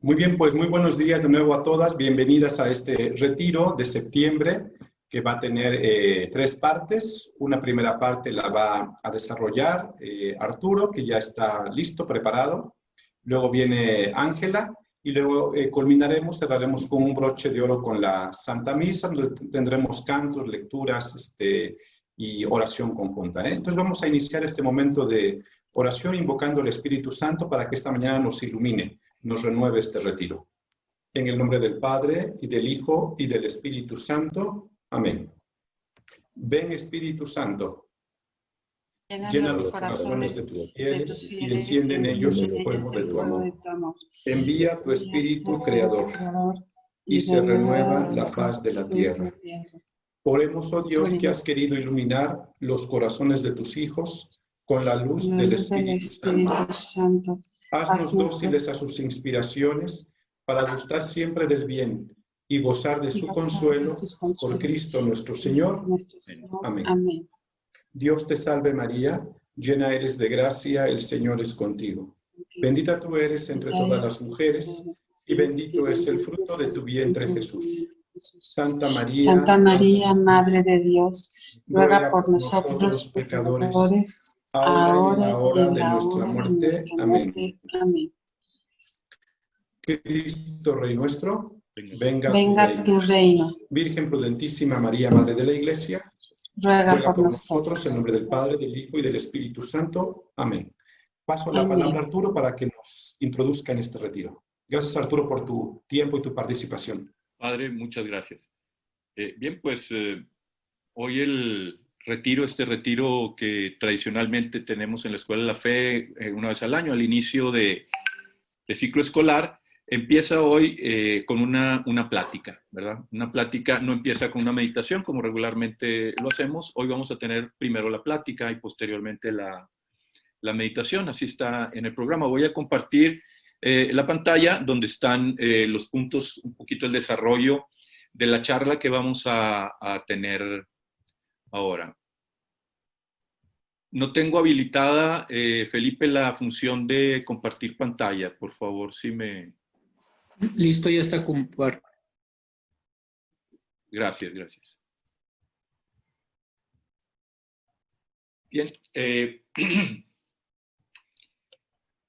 Muy bien, pues muy buenos días de nuevo a todas. Bienvenidas a este retiro de septiembre que va a tener tres partes. Una primera parte la va a desarrollar Arturo, que ya está listo, preparado. Luego viene Ángela y luego cerraremos con un broche de oro con la Santa Misa, donde tendremos cantos, lecturas y oración conjunta. Entonces vamos a iniciar este momento de oración invocando al Espíritu Santo para que esta mañana nos ilumine, nos renueve este retiro. En el nombre del Padre, y del Hijo, y del Espíritu Santo. Amén. Ven, Espíritu Santo, llena los corazones de tus fieles y enciende en ellos el fuego de tu amor. Envía tu Espíritu Creador, y se renueva la faz de la tierra. Oremos, oh Dios, que has querido iluminar los corazones de tus hijos con la luz del Espíritu Santo. Haznos dóciles a sus inspiraciones para gustar siempre del bien y gozar de su consuelo por Cristo nuestro Señor. Amén. Dios te salve María, llena eres de gracia, el Señor es contigo. Bendita tú eres entre todas las mujeres y bendito es el fruto de tu vientre Jesús. Santa María, Madre de Dios, ruega por nosotros los pecadores, ahora y en la hora de nuestra muerte. Amén. Cristo Rey nuestro, venga tu reino. Virgen prudentísima María, Madre de la Iglesia, ruega por nosotros en nombre del Padre, del Hijo y del Espíritu Santo. Amén. Paso la palabra a Arturo para que nos introduzca en este retiro. Gracias, Arturo, por tu tiempo y tu participación. Padre, muchas gracias. Bien, pues hoy este retiro que tradicionalmente tenemos en la Escuela de la Fe una vez al año, al inicio de ciclo escolar, empieza hoy con una plática, ¿verdad? Una plática no empieza con una meditación como regularmente lo hacemos. Hoy vamos a tener primero la plática y posteriormente la meditación. Así está en el programa. Voy a compartir la pantalla donde están los puntos, un poquito el desarrollo de la charla que vamos a tener ahora. No tengo habilitada, Felipe, la función de compartir pantalla. Por favor, si me... Listo, ya está compartido. Gracias, gracias. Bien.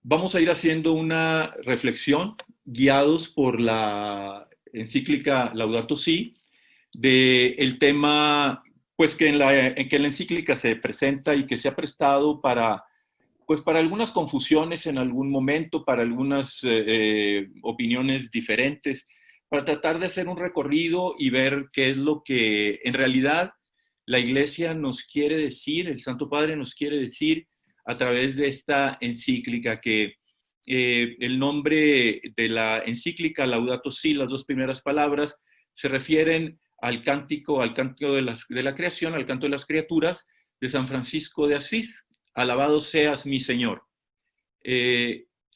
Vamos a ir haciendo una reflexión guiados por la encíclica Laudato Si, del tema pues, que en la encíclica se presenta y que se ha prestado para algunas confusiones en algún momento, para algunas opiniones diferentes, para tratar de hacer un recorrido y ver qué es lo que en realidad la Iglesia nos quiere decir, el Santo Padre nos quiere decir a través de esta encíclica, que el nombre de la encíclica Laudato Si, las dos primeras palabras, se refieren al cántico de la creación, al canto de las criaturas de San Francisco de Asís. Alabado seas mi Señor.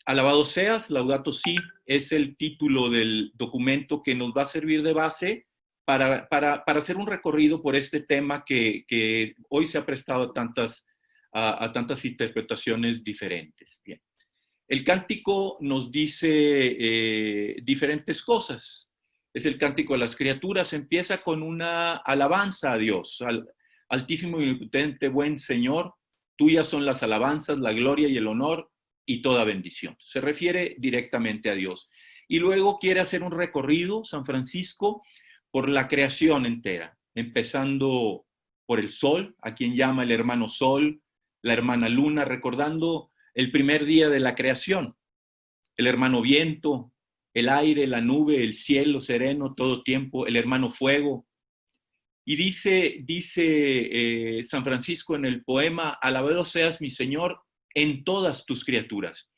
Alabado seas, Laudato Si, es el título del documento que nos va a servir de base para hacer un recorrido por este tema que hoy se ha prestado a tantas interpretaciones diferentes. Bien. El cántico nos dice diferentes cosas. Es el cántico de las criaturas. Empieza con una alabanza a Dios. Altísimo y omnipotente, buen Señor, tuyas son las alabanzas, la gloria y el honor y toda bendición. Se refiere directamente a Dios. Y luego quiere hacer un recorrido, San Francisco, por la creación entera, empezando por el sol, a quien llama el hermano sol, la hermana luna, recordando el primer día de la creación, el hermano viento, el aire, la nube, el cielo sereno, todo tiempo, el hermano fuego. Y dice San Francisco en el poema, alabado seas mi Señor en todas tus criaturas.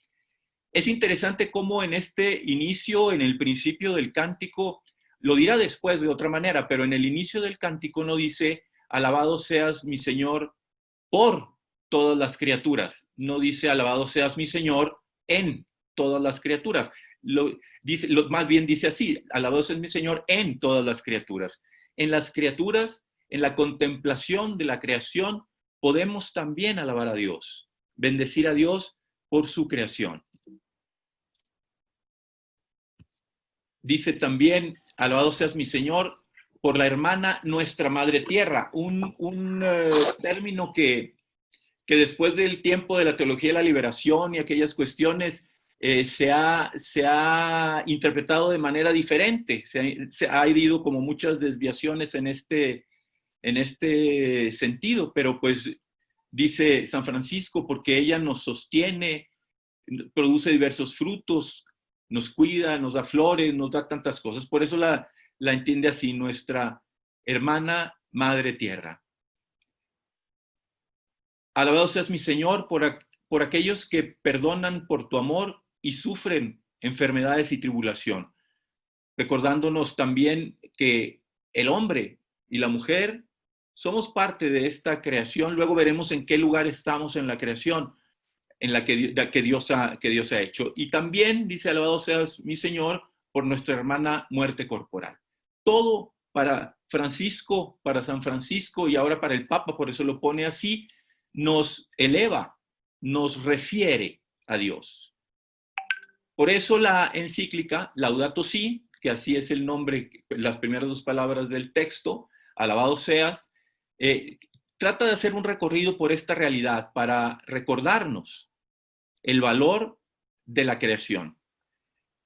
Es interesante cómo en este inicio, en el principio del cántico, lo dirá después de otra manera, pero en el inicio del cántico no dice, alabado seas mi Señor por todas las criaturas. No dice, alabado seas mi Señor en todas las criaturas. Más bien dice así, alabado seas mi Señor en todas las criaturas. En las criaturas, en la contemplación de la creación, podemos también alabar a Dios, bendecir a Dios por su creación. dice también, alabado seas mi Señor, por la hermana nuestra madre tierra, un término que después del tiempo de la teología de la liberación y aquellas cuestiones se ha interpretado de manera diferente. Se ha habido como muchas desviaciones en este sentido, pero pues dice San Francisco, porque ella nos sostiene, produce diversos frutos, nos cuida, nos da flores, nos da tantas cosas. Por eso la entiende así, nuestra hermana madre tierra. Alabado seas mi Señor por aquellos que perdonan por tu amor y sufren enfermedades y tribulación, recordándonos también que el hombre y la mujer somos parte de esta creación. Luego veremos en qué lugar estamos en la creación en la que Dios ha hecho. Y también dice, alabado seas mi Señor, por nuestra hermana muerte corporal. Todo para Francisco, para San Francisco y ahora para el Papa, por eso lo pone así, nos eleva, nos refiere a Dios. Por eso la encíclica Laudato Si, que así es el nombre, las primeras dos palabras del texto, alabado seas, trata de hacer un recorrido por esta realidad para recordarnos el valor de la creación,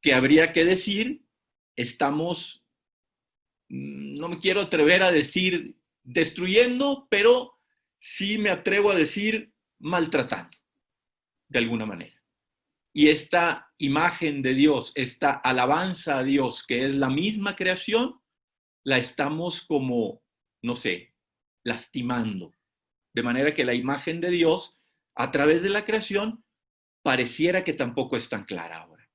que habría que decir, estamos, no me quiero atrever a decir destruyendo, pero sí me atrevo a decir maltratando, de alguna manera. Y esta imagen de Dios, esta alabanza a Dios, que es la misma creación, la estamos como, no sé, lastimando. De manera que la imagen de Dios, a través de la creación, pareciera que tampoco es tan clara ahora.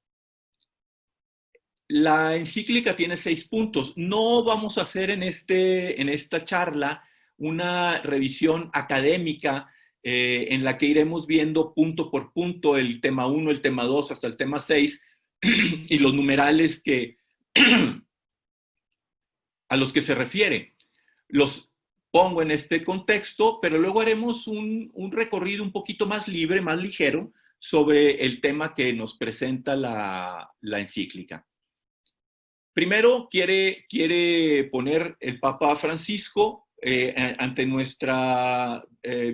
La encíclica tiene 6 puntos. No vamos a hacer en esta charla una revisión académica en la que iremos viendo punto por punto el tema 1, el tema 2, hasta el tema 6, y los numerales a los que se refiere. Los pongo en este contexto, pero luego haremos un recorrido un poquito más libre, más ligero, sobre el tema que nos presenta la encíclica. Primero, quiere poner el Papa Francisco ante nuestra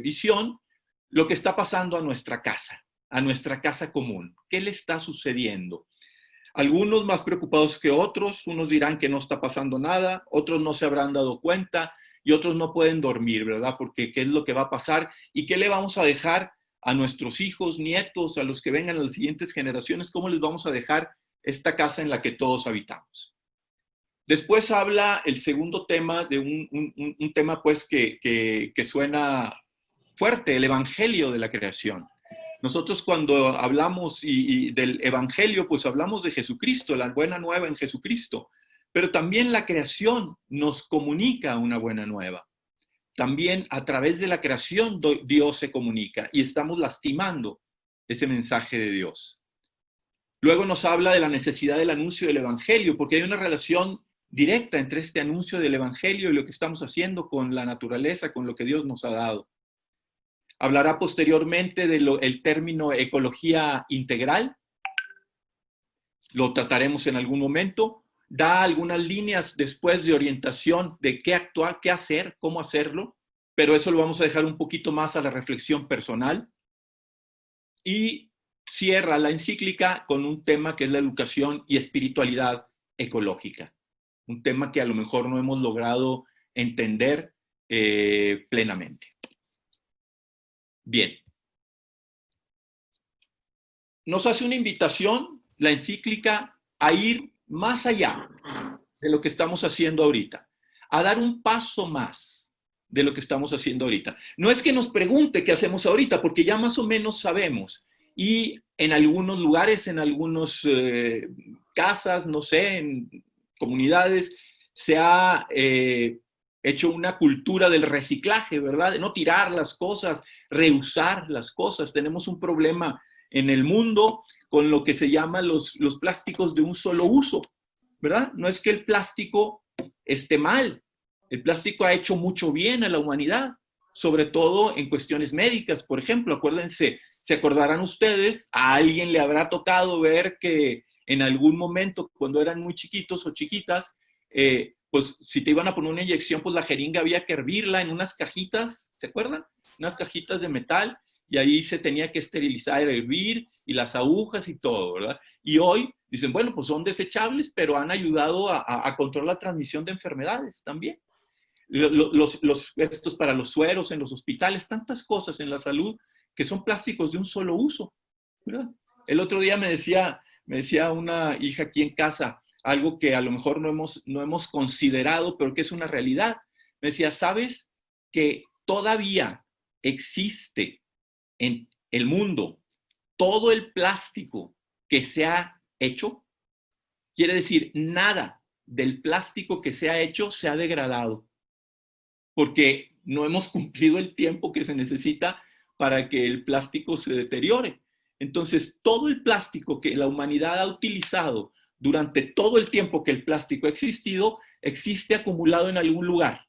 visión lo que está pasando a nuestra casa común. ¿Qué le está sucediendo? Algunos más preocupados que otros, unos dirán que no está pasando nada, otros no se habrán dado cuenta y otros no pueden dormir, ¿verdad? Porque ¿qué es lo que va a pasar? ¿Y qué le vamos a dejar a nuestros hijos, nietos, a los que vengan a las siguientes generaciones? ¿Cómo les vamos a dejar esta casa en la que todos habitamos? Después habla el segundo tema de un tema pues que suena fuerte, el evangelio de la creación. Nosotros cuando hablamos del evangelio, pues hablamos de Jesucristo, la buena nueva en Jesucristo, pero también la creación nos comunica una buena nueva. También a través de la creación Dios se comunica y estamos lastimando ese mensaje de Dios. Luego nos habla de la necesidad del anuncio del evangelio, porque hay una relación directa entre este anuncio del evangelio y lo que estamos haciendo con la naturaleza, con lo que Dios nos ha dado. Hablará posteriormente del término ecología integral. Lo trataremos en algún momento. Da algunas líneas después de orientación de qué actuar, qué hacer, cómo hacerlo, pero eso lo vamos a dejar un poquito más a la reflexión personal. Y cierra la encíclica con un tema que es la educación y espiritualidad ecológica. Un tema que a lo mejor no hemos logrado entender plenamente. Bien. Nos hace una invitación, la encíclica, a ir más allá de lo que estamos haciendo ahorita, a dar un paso más de lo que estamos haciendo ahorita. No es que nos pregunte qué hacemos ahorita, porque ya más o menos sabemos. Y en algunos lugares, en algunas casas, no sé, en comunidades, se ha hecho una cultura del reciclaje, ¿verdad? De no tirar las cosas, reusar las cosas. Tenemos un problema en el mundo con lo que se llama los plásticos de un solo uso, ¿verdad? No es que el plástico esté mal. El plástico ha hecho mucho bien a la humanidad, sobre todo en cuestiones médicas. Por ejemplo, acuérdense, se acordarán ustedes, a alguien le habrá tocado ver que en algún momento, cuando eran muy chiquitos o chiquitas, pues si te iban a poner una inyección, pues la jeringa había que hervirla en unas cajitas, ¿se acuerdan? Unas cajitas de metal, y ahí se tenía que esterilizar, hervir, y las agujas y todo, ¿verdad? Y hoy dicen, bueno, pues son desechables, pero han ayudado a controlar la transmisión de enfermedades también. Estos para los sueros en los hospitales, tantas cosas en la salud que son plásticos de un solo uso, ¿verdad? El otro día me decía una hija aquí en casa, algo que a lo mejor no hemos considerado, pero que es una realidad. Me decía, ¿sabes que todavía existe en el mundo todo el plástico que se ha hecho? Quiere decir, nada del plástico que se ha hecho se ha degradado, porque no hemos cumplido el tiempo que se necesita para que el plástico se deteriore. Entonces, todo el plástico que la humanidad ha utilizado durante todo el tiempo que el plástico ha existido, existe acumulado en algún lugar.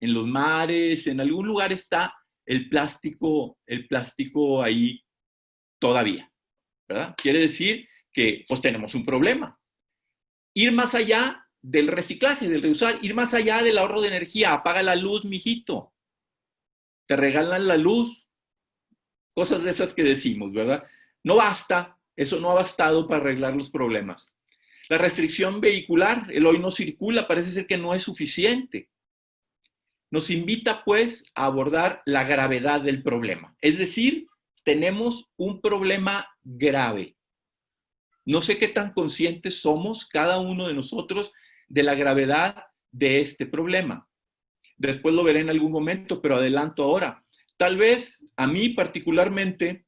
En los mares, en algún lugar está el plástico ahí todavía, ¿verdad? Quiere decir que pues tenemos un problema. Ir más allá del reciclaje, del reusar, ir más allá del ahorro de energía. Apaga la luz, mijito. Te regalan la luz. Cosas de esas que decimos, ¿verdad? No basta, eso no ha bastado para arreglar los problemas. La restricción vehicular, el hoy no circula, parece ser que no es suficiente. Nos invita, pues, a abordar la gravedad del problema. Es decir, tenemos un problema grave. No sé qué tan conscientes somos cada uno de nosotros de la gravedad de este problema. Después lo veré en algún momento, pero adelanto ahora. Tal vez a mí particularmente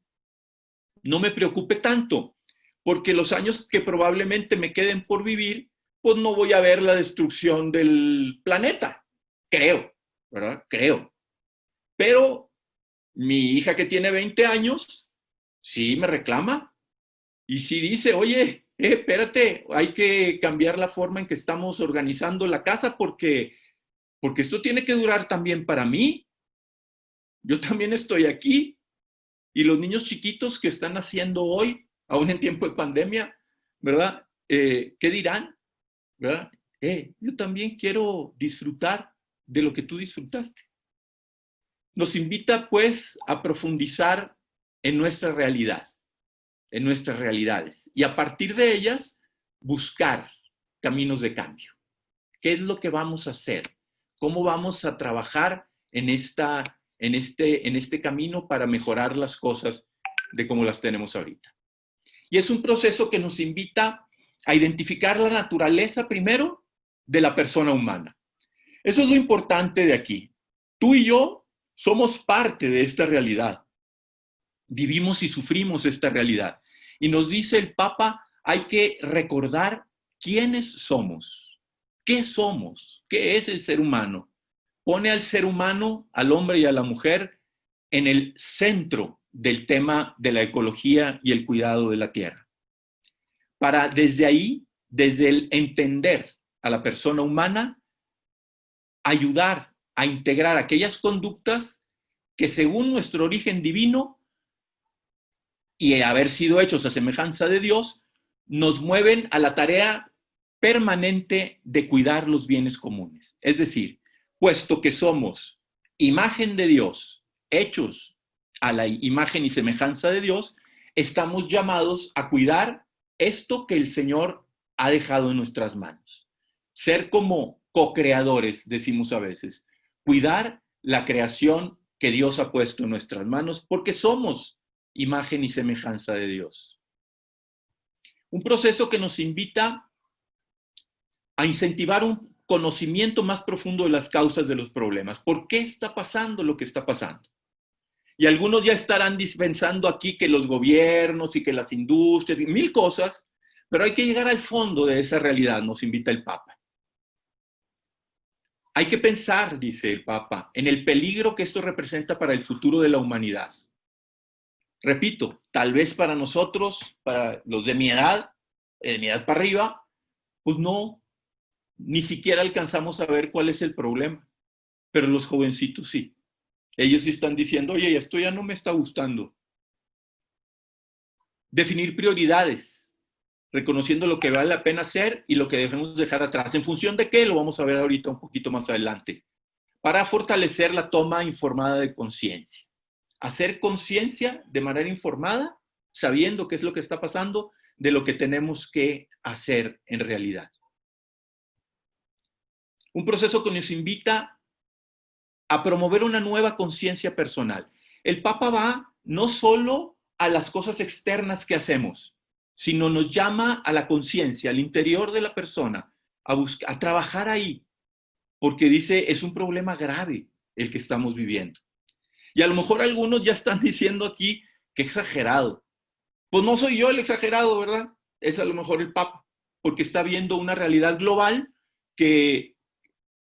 no me preocupe tanto, porque los años que probablemente me queden por vivir, pues no voy a ver la destrucción del planeta. Creo, ¿verdad? Creo. Pero mi hija que tiene 20 años, sí me reclama. Y sí dice, oye, espérate, hay que cambiar la forma en que estamos organizando la casa porque esto tiene que durar también para mí. Yo también estoy aquí. Y los niños chiquitos que están naciendo hoy, aún en tiempo de pandemia, ¿verdad? ¿Qué dirán? ¿Verdad? Yo también quiero disfrutar de lo que tú disfrutaste. Nos invita, pues, a profundizar en nuestra realidad, en nuestras realidades, y a partir de ellas, buscar caminos de cambio. ¿Qué es lo que vamos a hacer? ¿Cómo vamos a trabajar en este camino para mejorar las cosas de como las tenemos ahorita? Y es un proceso que nos invita a identificar la naturaleza primero de la persona humana. Eso es lo importante de aquí. Tú y yo somos parte de esta realidad. Vivimos y sufrimos esta realidad. Y nos dice el Papa, hay que recordar quiénes somos. ¿Qué somos? ¿Qué es el ser humano? Pone al ser humano, al hombre y a la mujer, en el centro del tema de la ecología y el cuidado de la tierra. Para desde ahí, desde el entender a la persona humana, ayudar a integrar aquellas conductas que según nuestro origen divino y haber sido hechos a semejanza de Dios, nos mueven a la tarea permanente de cuidar los bienes comunes. Es decir, puesto que somos imagen de Dios, hechos a la imagen y semejanza de Dios, estamos llamados a cuidar esto que el Señor ha dejado en nuestras manos. Ser como co-creadores, decimos a veces. Cuidar la creación que Dios ha puesto en nuestras manos, porque somos imagen y semejanza de Dios. Un proceso que nos invita a incentivar un conocimiento más profundo de las causas de los problemas. ¿Por qué está pasando lo que está pasando? Y algunos ya estarán pensando aquí que los gobiernos y que las industrias, y mil cosas, pero hay que llegar al fondo de esa realidad, nos invita el Papa. Hay que pensar, dice el Papa, en el peligro que esto representa para el futuro de la humanidad. Repito, tal vez para nosotros, para los de mi edad para arriba, pues no, ni siquiera alcanzamos a ver cuál es el problema. Pero los jovencitos sí. Ellos sí están diciendo, oye, esto ya no me está gustando. Definir prioridades. reconociendo lo que vale la pena hacer y lo que debemos dejar atrás. ¿En función de qué? Lo vamos a ver ahorita un poquito más adelante. Para fortalecer la toma informada de conciencia. Hacer conciencia de manera informada, sabiendo qué es lo que está pasando, de lo que tenemos que hacer en realidad. Un proceso que nos invita a promover una nueva conciencia personal. El Papa va no solo a las cosas externas que hacemos, sino nos llama a la conciencia, al interior de la persona, a trabajar ahí, porque dice, es un problema grave el que estamos viviendo. Y a lo mejor algunos ya están diciendo aquí que exagerado. Pues no soy yo el exagerado, ¿verdad? Es a lo mejor el Papa, porque está viendo una realidad global que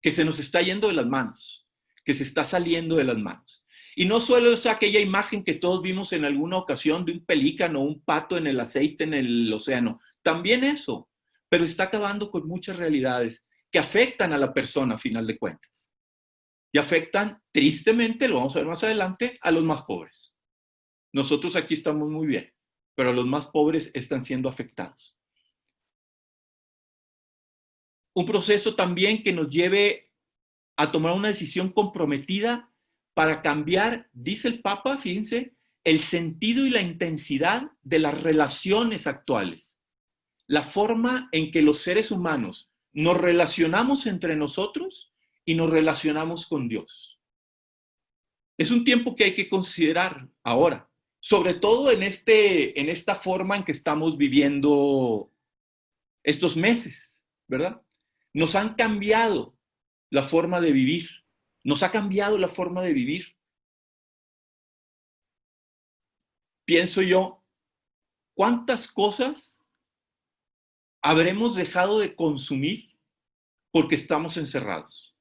se nos está yendo de las manos, que se está saliendo de las manos. Y no solo es aquella imagen que todos vimos en alguna ocasión de un pelícano, un pato en el aceite en el océano. También eso, pero está acabando con muchas realidades que afectan a la persona a final de cuentas. Y afectan, tristemente, lo vamos a ver más adelante, a los más pobres. Nosotros aquí estamos muy bien, pero los más pobres están siendo afectados. Un proceso también que nos lleve a tomar una decisión comprometida para cambiar, dice el Papa, fíjense, el sentido y la intensidad de las relaciones actuales. La forma en que los seres humanos nos relacionamos entre nosotros y nos relacionamos con Dios. Es un tiempo que hay que considerar ahora, sobre todo en esta forma en que estamos viviendo estos meses, ¿verdad? Nos han cambiado la forma de vivir. Nos ha cambiado la forma de vivir. Pienso yo, ¿cuántas cosas habremos dejado de consumir porque estamos encerrados?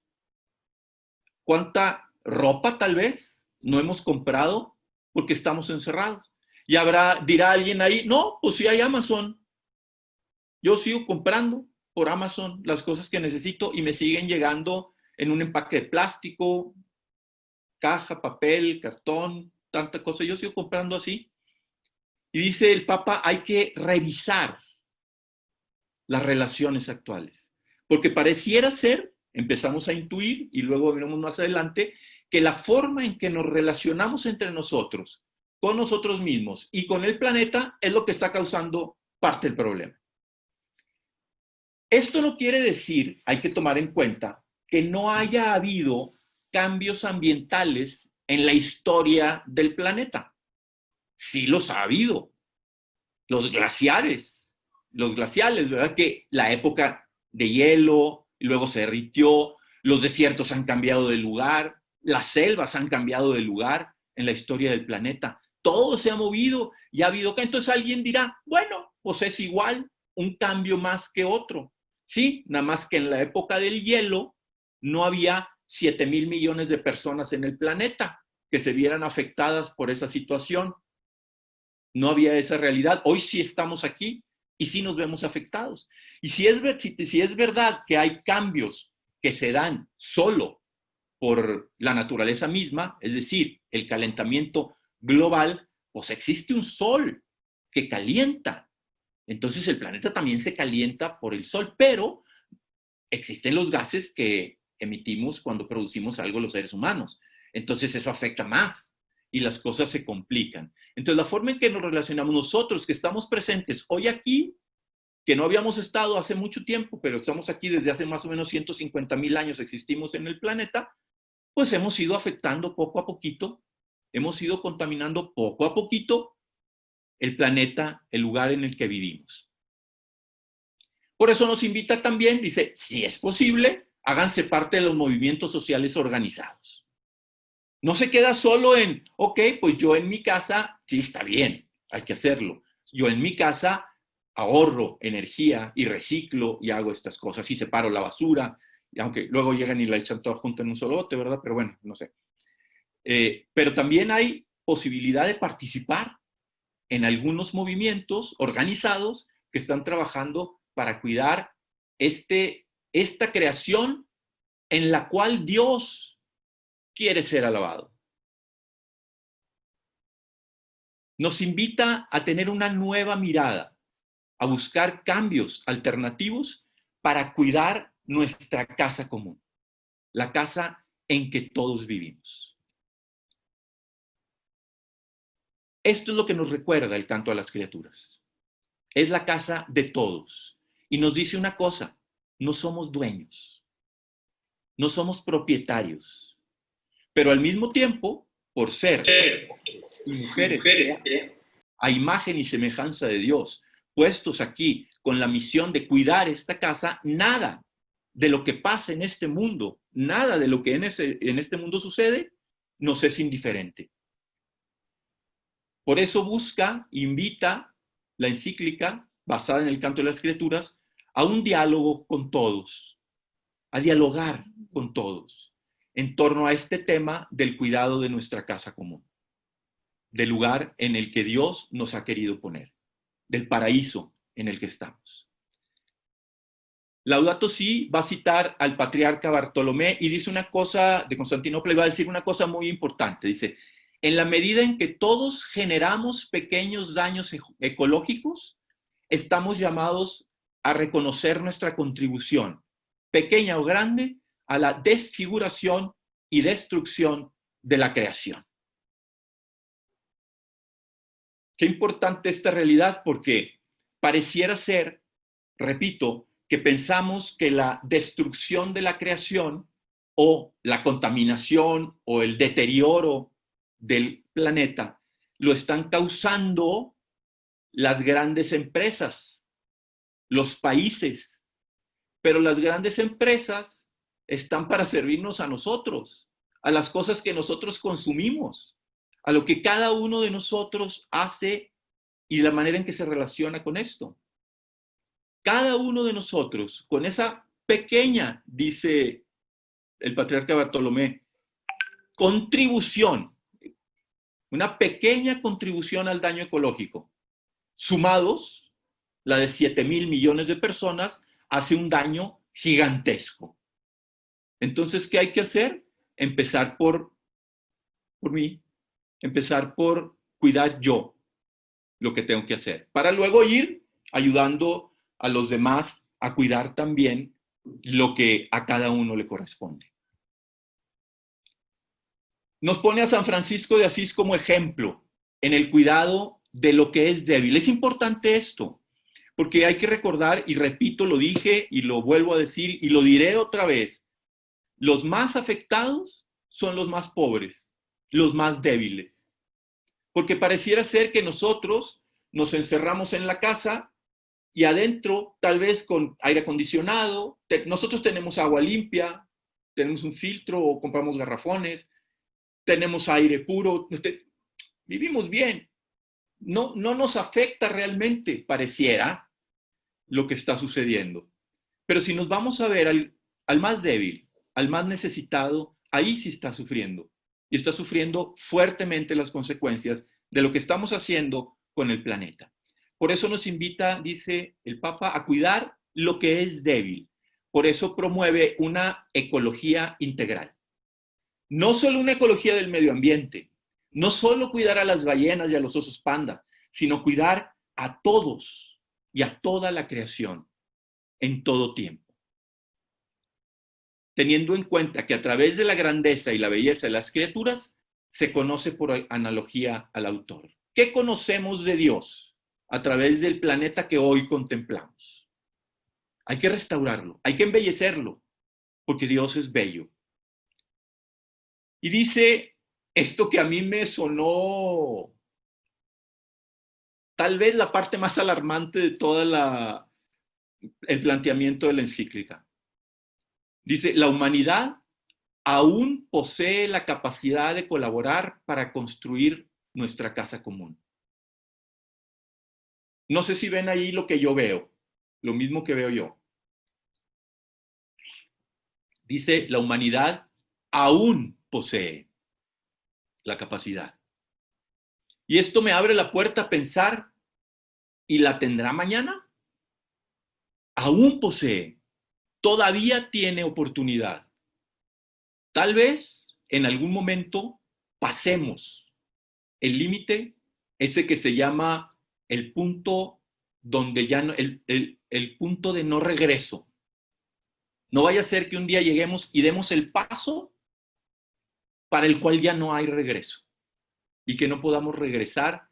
¿Cuánta ropa tal vez no hemos comprado porque estamos encerrados? Y dirá alguien ahí, no, pues sí hay Amazon. Yo sigo comprando por Amazon las cosas que necesito y me siguen llegando en un empaque de plástico, caja, papel, cartón, tanta cosa. Yo sigo comprando así. Y dice el Papa, hay que revisar las relaciones actuales. Porque pareciera ser, empezamos a intuir y luego veremos más adelante, que la forma en que nos relacionamos entre nosotros, con nosotros mismos y con el planeta es lo que está causando parte del problema. Esto no quiere decir, hay que tomar en cuenta, que no haya habido cambios ambientales en la historia del planeta. Sí los ha habido. Los glaciales, ¿verdad? Que la época de hielo, y luego se derritió, los desiertos han cambiado de lugar, las selvas han cambiado de lugar en la historia del planeta. Todo se ha movido y ha habido... Entonces alguien dirá, bueno, pues es igual, un cambio más que otro. Sí, nada más que en la época del hielo no había 7,000 millones de personas en el planeta que se vieran afectadas por esa situación. No había esa realidad. Hoy sí estamos aquí y sí nos vemos afectados. Y si es verdad que hay cambios que se dan solo por la naturaleza misma, es decir, el calentamiento global, pues existe un sol que calienta. Entonces el planeta también se calienta por el sol, pero existen los gases que emitimos cuando producimos algo los seres humanos. Entonces eso afecta más y las cosas se complican. Entonces la forma en que nos relacionamos nosotros, que estamos presentes hoy aquí, que no habíamos estado hace mucho tiempo, pero estamos aquí desde hace más o menos 150,000 años, existimos en el planeta, pues hemos ido afectando poco a poquito, hemos ido contaminando poco a poquito el planeta, el lugar en el que vivimos. Por eso nos invita también, dice, si es posible, háganse parte de los movimientos sociales organizados. No se queda solo en, ok, pues yo en mi casa, sí, está bien, hay que hacerlo. Yo en mi casa ahorro energía y reciclo y hago estas cosas y separo la basura, y aunque luego llegan y la echan toda junta en un solo bote, ¿verdad? Pero bueno, no sé. Pero también hay posibilidad de participar en algunos movimientos organizados que están trabajando para cuidar esta creación en la cual Dios quiere ser alabado. Nos invita a tener una nueva mirada a buscar cambios alternativos para cuidar nuestra casa común, la casa en que todos vivimos. Esto es lo que nos recuerda el canto a las criaturas. Es la casa de todos. Y nos dice una cosa, no somos dueños, no somos propietarios, pero al mismo tiempo, por ser y mujeres a imagen y semejanza de Dios, puestos aquí con la misión de cuidar esta casa, nada de lo que pasa en este mundo, nada de lo que en este mundo sucede, nos es indiferente. Por eso invita la encíclica, basada en el canto de las criaturas, a un diálogo con todos, a dialogar con todos, en torno a este tema del cuidado de nuestra casa común, del lugar en el que Dios nos ha querido poner, del paraíso en el que estamos. Laudato Si va a citar al patriarca Bartolomé y dice una cosa, de Constantinopla, y va a decir una cosa muy importante. Dice, en la medida en que todos generamos pequeños daños ecológicos, estamos llamados a reconocer nuestra contribución, pequeña o grande, a la desfiguración y destrucción de la creación. Qué importante esta realidad, porque pareciera ser, repito, que pensamos que la destrucción de la creación o la contaminación o el deterioro del planeta lo están causando las grandes empresas, los países. Pero las grandes empresas están para servirnos a nosotros, a las cosas que nosotros consumimos, a lo que cada uno de nosotros hace y la manera en que se relaciona con esto. Cada uno de nosotros, con esa pequeña, dice el patriarca Bartolomé, contribución, una pequeña contribución al daño ecológico, sumados, la de 7,000 millones de personas, hace un daño gigantesco. Entonces, ¿qué hay que hacer? Empezar por mí, empezar por cuidar yo lo que tengo que hacer, para luego ir ayudando a los demás a cuidar también lo que a cada uno le corresponde. Nos pone a San Francisco de Asís como ejemplo en el cuidado de lo que es débil. Es importante esto, porque hay que recordar, y repito, lo dije y lo vuelvo a decir y lo diré otra vez, los más afectados son los más pobres, los más débiles. Porque pareciera ser que nosotros nos encerramos en la casa y adentro, tal vez con aire acondicionado, nosotros tenemos agua limpia, tenemos un filtro o compramos garrafones, tenemos aire puro, vivimos bien. No nos afecta realmente, pareciera, lo que está sucediendo. Pero si nos vamos a ver al más débil, al más necesitado, ahí sí está sufriendo. Y está sufriendo fuertemente las consecuencias de lo que estamos haciendo con el planeta. Por eso nos invita, dice el Papa, a cuidar lo que es débil. Por eso promueve una ecología integral. No solo una ecología del medio ambiente, no solo cuidar a las ballenas y a los osos panda, sino cuidar a todos y a toda la creación en todo tiempo. Teniendo en cuenta que a través de la grandeza y la belleza de las criaturas se conoce por analogía al autor. ¿Qué conocemos de Dios a través del planeta que hoy contemplamos? Hay que restaurarlo, hay que embellecerlo, porque Dios es bello. Y dice esto que a mí me sonó tal vez la parte más alarmante de todo el planteamiento de la encíclica. Dice, la humanidad aún posee la capacidad de colaborar para construir nuestra casa común. No sé si ven ahí lo que yo veo, lo mismo que veo yo. Dice, la humanidad aún posee la capacidad. Y esto me abre la puerta a pensar, ¿y la tendrá mañana? Aún posee, todavía tiene oportunidad. Tal vez en algún momento pasemos el límite, ese que se llama el punto donde ya no, el punto de no regreso. No vaya a ser que un día lleguemos y demos el paso para el cual ya no hay regreso y que no podamos regresar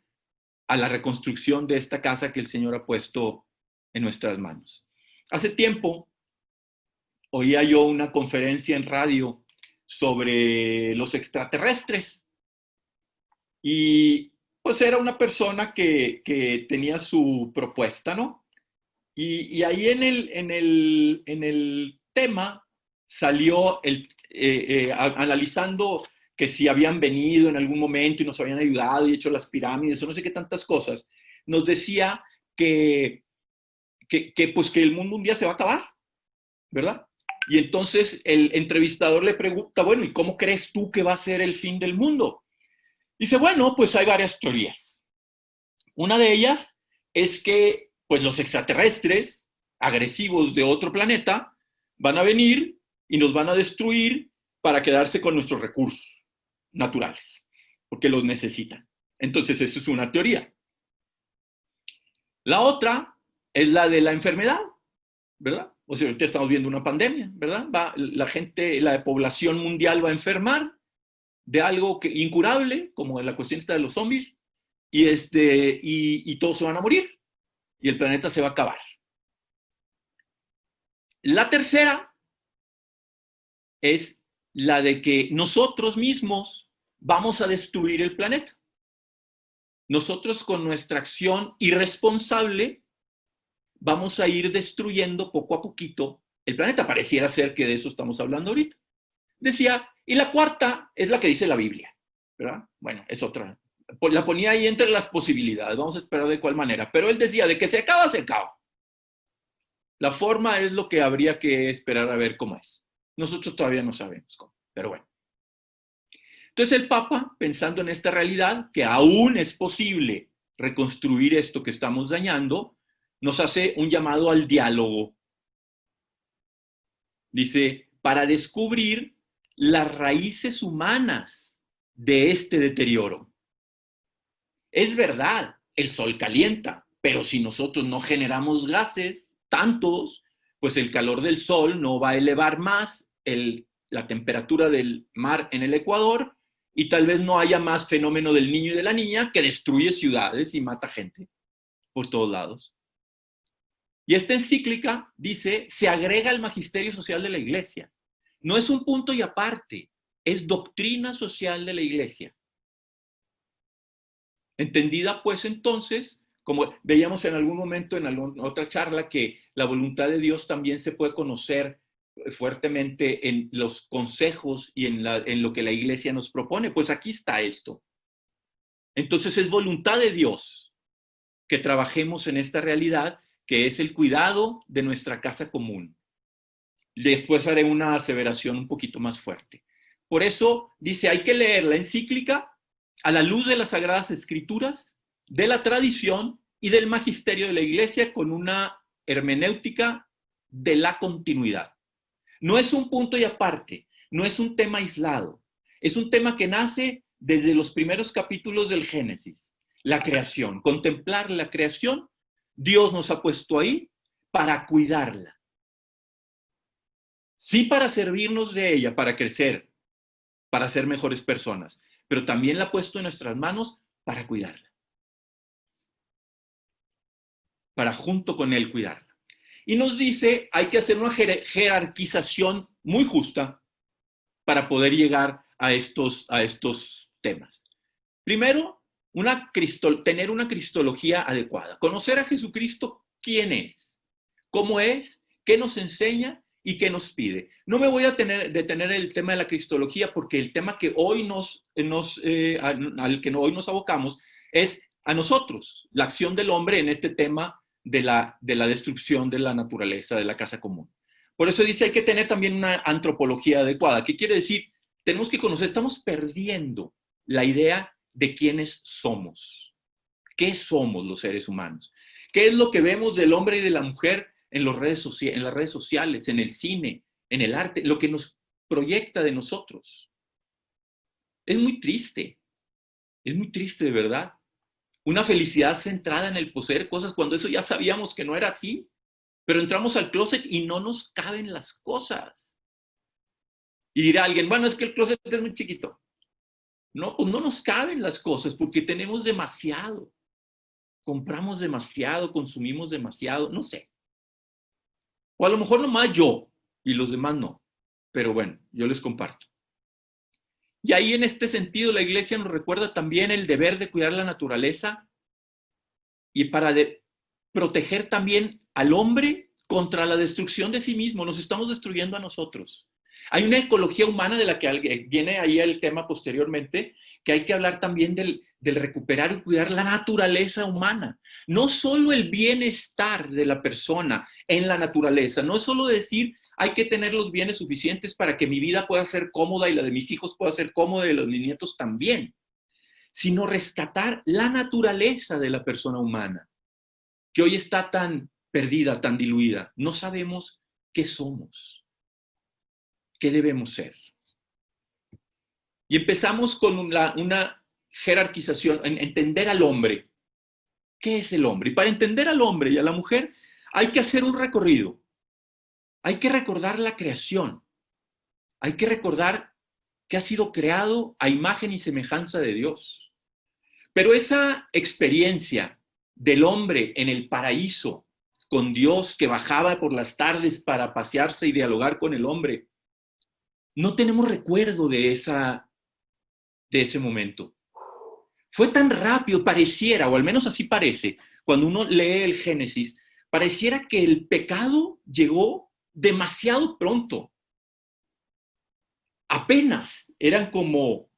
a la reconstrucción de esta casa que el Señor ha puesto en nuestras manos. Hace tiempo oía yo una conferencia en radio sobre los extraterrestres y pues era una persona que tenía su propuesta, ¿no? Y ahí en el tema salió analizando que si habían venido en algún momento y nos habían ayudado y hecho las pirámides o no sé qué tantas cosas, nos decía pues que el mundo un día se va a acabar, ¿verdad? Y entonces el entrevistador le pregunta, bueno, ¿y cómo crees tú que va a ser el fin del mundo? Dice, bueno, pues hay varias teorías. Una de ellas es que pues los extraterrestres agresivos de otro planeta van a venir y nos van a destruir para quedarse con nuestros recursos naturales, porque los necesitan. Entonces, eso es una teoría. La otra es la de la enfermedad, ¿verdad? O sea, ahorita estamos viendo una pandemia, ¿verdad? La población mundial va a enfermar de algo incurable, como la cuestión esta de los zombies, y todos se van a morir, y el planeta se va a acabar. La tercera es la de que nosotros mismos vamos a destruir el planeta. Nosotros con nuestra acción irresponsable vamos a ir destruyendo poco a poquito el planeta. Pareciera ser que de eso estamos hablando ahorita. Decía, y la cuarta es la que dice la Biblia, ¿verdad? Bueno, es otra. La ponía ahí entre las posibilidades, vamos a esperar de cuál manera. Pero él decía, de que se acaba, se acaba. La forma es lo que habría que esperar a ver cómo es. Nosotros todavía no sabemos cómo, pero bueno. Entonces el Papa, pensando en esta realidad, que aún es posible reconstruir esto que estamos dañando, nos hace un llamado al diálogo. Dice, para descubrir las raíces humanas de este deterioro. Es verdad, el sol calienta, pero si nosotros no generamos gases, tantos, pues el calor del sol no va a elevar más la temperatura del mar en el Ecuador y tal vez no haya más fenómeno del niño y de la niña que destruye ciudades y mata gente por todos lados. Y esta encíclica dice, se agrega al magisterio social de la Iglesia. No es un punto y aparte, es doctrina social de la Iglesia. Entendida pues entonces, como veíamos en algún momento en otra charla, que la voluntad de Dios también se puede conocer fuertemente en los consejos y en lo que la Iglesia nos propone. Pues aquí está esto. Entonces es voluntad de Dios que trabajemos en esta realidad que es el cuidado de nuestra casa común. Después haré una aseveración un poquito más fuerte. Por eso dice, hay que leer la encíclica a la luz de las Sagradas Escrituras, de la tradición y del magisterio de la Iglesia con una hermenéutica de la continuidad. No es un punto y aparte, no es un tema aislado, es un tema que nace desde los primeros capítulos del Génesis, la creación, contemplar la creación. Dios nos ha puesto ahí para cuidarla. Sí, para servirnos de ella, para crecer, para ser mejores personas, pero también la ha puesto en nuestras manos para cuidarla. Para junto con él cuidarla. Y nos dice, hay que hacer una jerarquización muy justa para poder llegar a estos temas. Primero, tener una cristología adecuada. Conocer a Jesucristo, quién es, cómo es, qué nos enseña y qué nos pide. No me voy a detener el tema de la cristología porque el tema que hoy al que hoy nos abocamos es a nosotros, la acción del hombre en este tema de la destrucción de la naturaleza, de la casa común. Por eso dice, hay que tener también una antropología adecuada. ¿Qué quiere decir? Tenemos que conocer, estamos perdiendo la idea de quiénes somos. ¿Qué somos los seres humanos? ¿Qué es lo que vemos del hombre y de la mujer en las redes sociales, en el cine, en el arte, lo que nos proyecta de nosotros? Es muy triste de verdad. Una felicidad centrada en el poseer cosas cuando eso ya sabíamos que no era así. Pero entramos al closet y no nos caben las cosas. Y dirá alguien, bueno, es que el closet es muy chiquito. No, pues no nos caben las cosas porque tenemos demasiado. Compramos demasiado, consumimos demasiado, no sé. O a lo mejor nomás yo y los demás no. Pero bueno, yo les comparto. Y ahí en este sentido la iglesia nos recuerda también el deber de cuidar la naturaleza y para proteger también al hombre contra la destrucción de sí mismo. Nos estamos destruyendo a nosotros. Hay una ecología humana de la que viene ahí el tema posteriormente, que hay que hablar también del recuperar y cuidar la naturaleza humana. No solo el bienestar de la persona en la naturaleza, no es solo decir hay que tener los bienes suficientes para que mi vida pueda ser cómoda y la de mis hijos pueda ser cómoda y la de mis nietos también, sino rescatar la naturaleza de la persona humana, que hoy está tan perdida, tan diluida. No sabemos qué somos, qué debemos ser. Y empezamos con una jerarquización, en entender al hombre. ¿Qué es el hombre? Y para entender al hombre y a la mujer hay que hacer un recorrido. Hay que recordar la creación. Hay que recordar que ha sido creado a imagen y semejanza de Dios. Pero esa experiencia del hombre en el paraíso, con Dios que bajaba por las tardes para pasearse y dialogar con el hombre, no tenemos recuerdo de ese momento. Fue tan rápido, pareciera, o al menos así parece, cuando uno lee el Génesis, pareciera que el pecado llegó demasiado pronto. Apenas eran como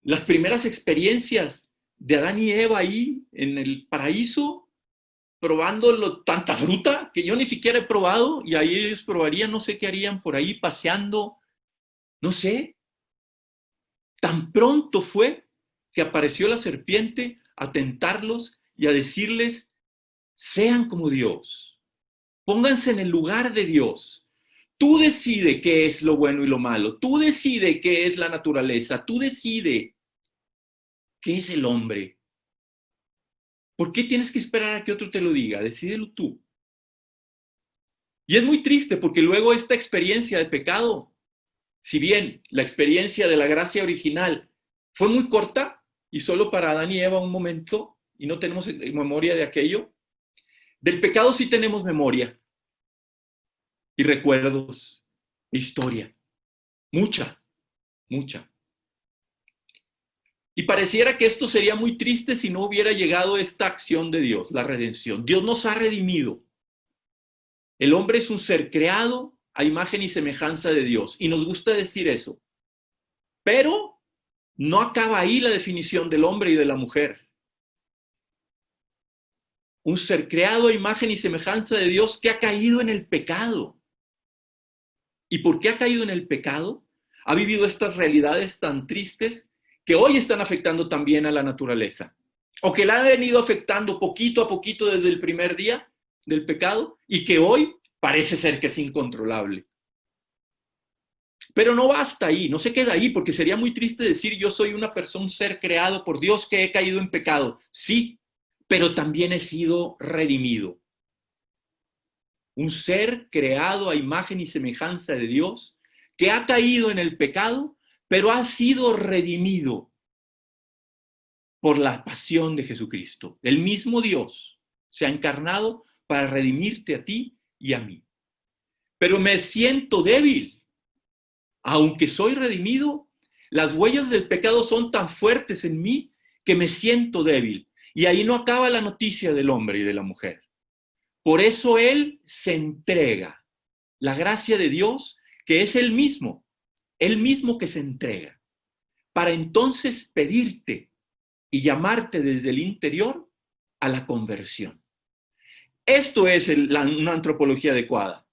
las primeras experiencias de Adán y Eva ahí en el paraíso, probando tanta fruta que yo ni siquiera he probado, y ahí ellos probarían, no sé qué harían por ahí paseando, no sé. Tan pronto fue que apareció la serpiente a tentarlos y a decirles, sean como Dios, pónganse en el lugar de Dios. Tú decides qué es lo bueno y lo malo, tú decides qué es la naturaleza, tú decides qué es el hombre. ¿Por qué tienes que esperar a que otro te lo diga? Decídelo tú. Y es muy triste porque luego esta experiencia de pecado, si bien la experiencia de la gracia original fue muy corta y solo para Adán y Eva un momento, y no tenemos memoria de aquello, del pecado sí tenemos memoria y recuerdos, historia, mucha, mucha. Y pareciera que esto sería muy triste si no hubiera llegado esta acción de Dios, la redención. Dios nos ha redimido. El hombre es un ser creado a imagen y semejanza de Dios. Y nos gusta decir eso. Pero no acaba ahí la definición del hombre y de la mujer. Un ser creado a imagen y semejanza de Dios que ha caído en el pecado. ¿Y por qué ha caído en el pecado? Ha vivido estas realidades tan tristes que hoy están afectando también a la naturaleza. O que la han venido afectando poquito a poquito desde el primer día del pecado y que hoy parece ser que es incontrolable. Pero no basta ahí, no se queda ahí, porque sería muy triste decir yo soy una persona, un ser creado por Dios que he caído en pecado. Sí, pero también he sido redimido. Un ser creado a imagen y semejanza de Dios que ha caído en el pecado, pero ha sido redimido por la pasión de Jesucristo. El mismo Dios se ha encarnado para redimirte a ti y a mí. Pero me siento débil. Aunque soy redimido, las huellas del pecado son tan fuertes en mí que me siento débil. Y ahí no acaba la noticia del hombre y de la mujer. Por eso Él se entrega. La gracia de Dios, que es Él mismo que se entrega, para entonces pedirte y llamarte desde el interior a la conversión. Esto es una antropología adecuada.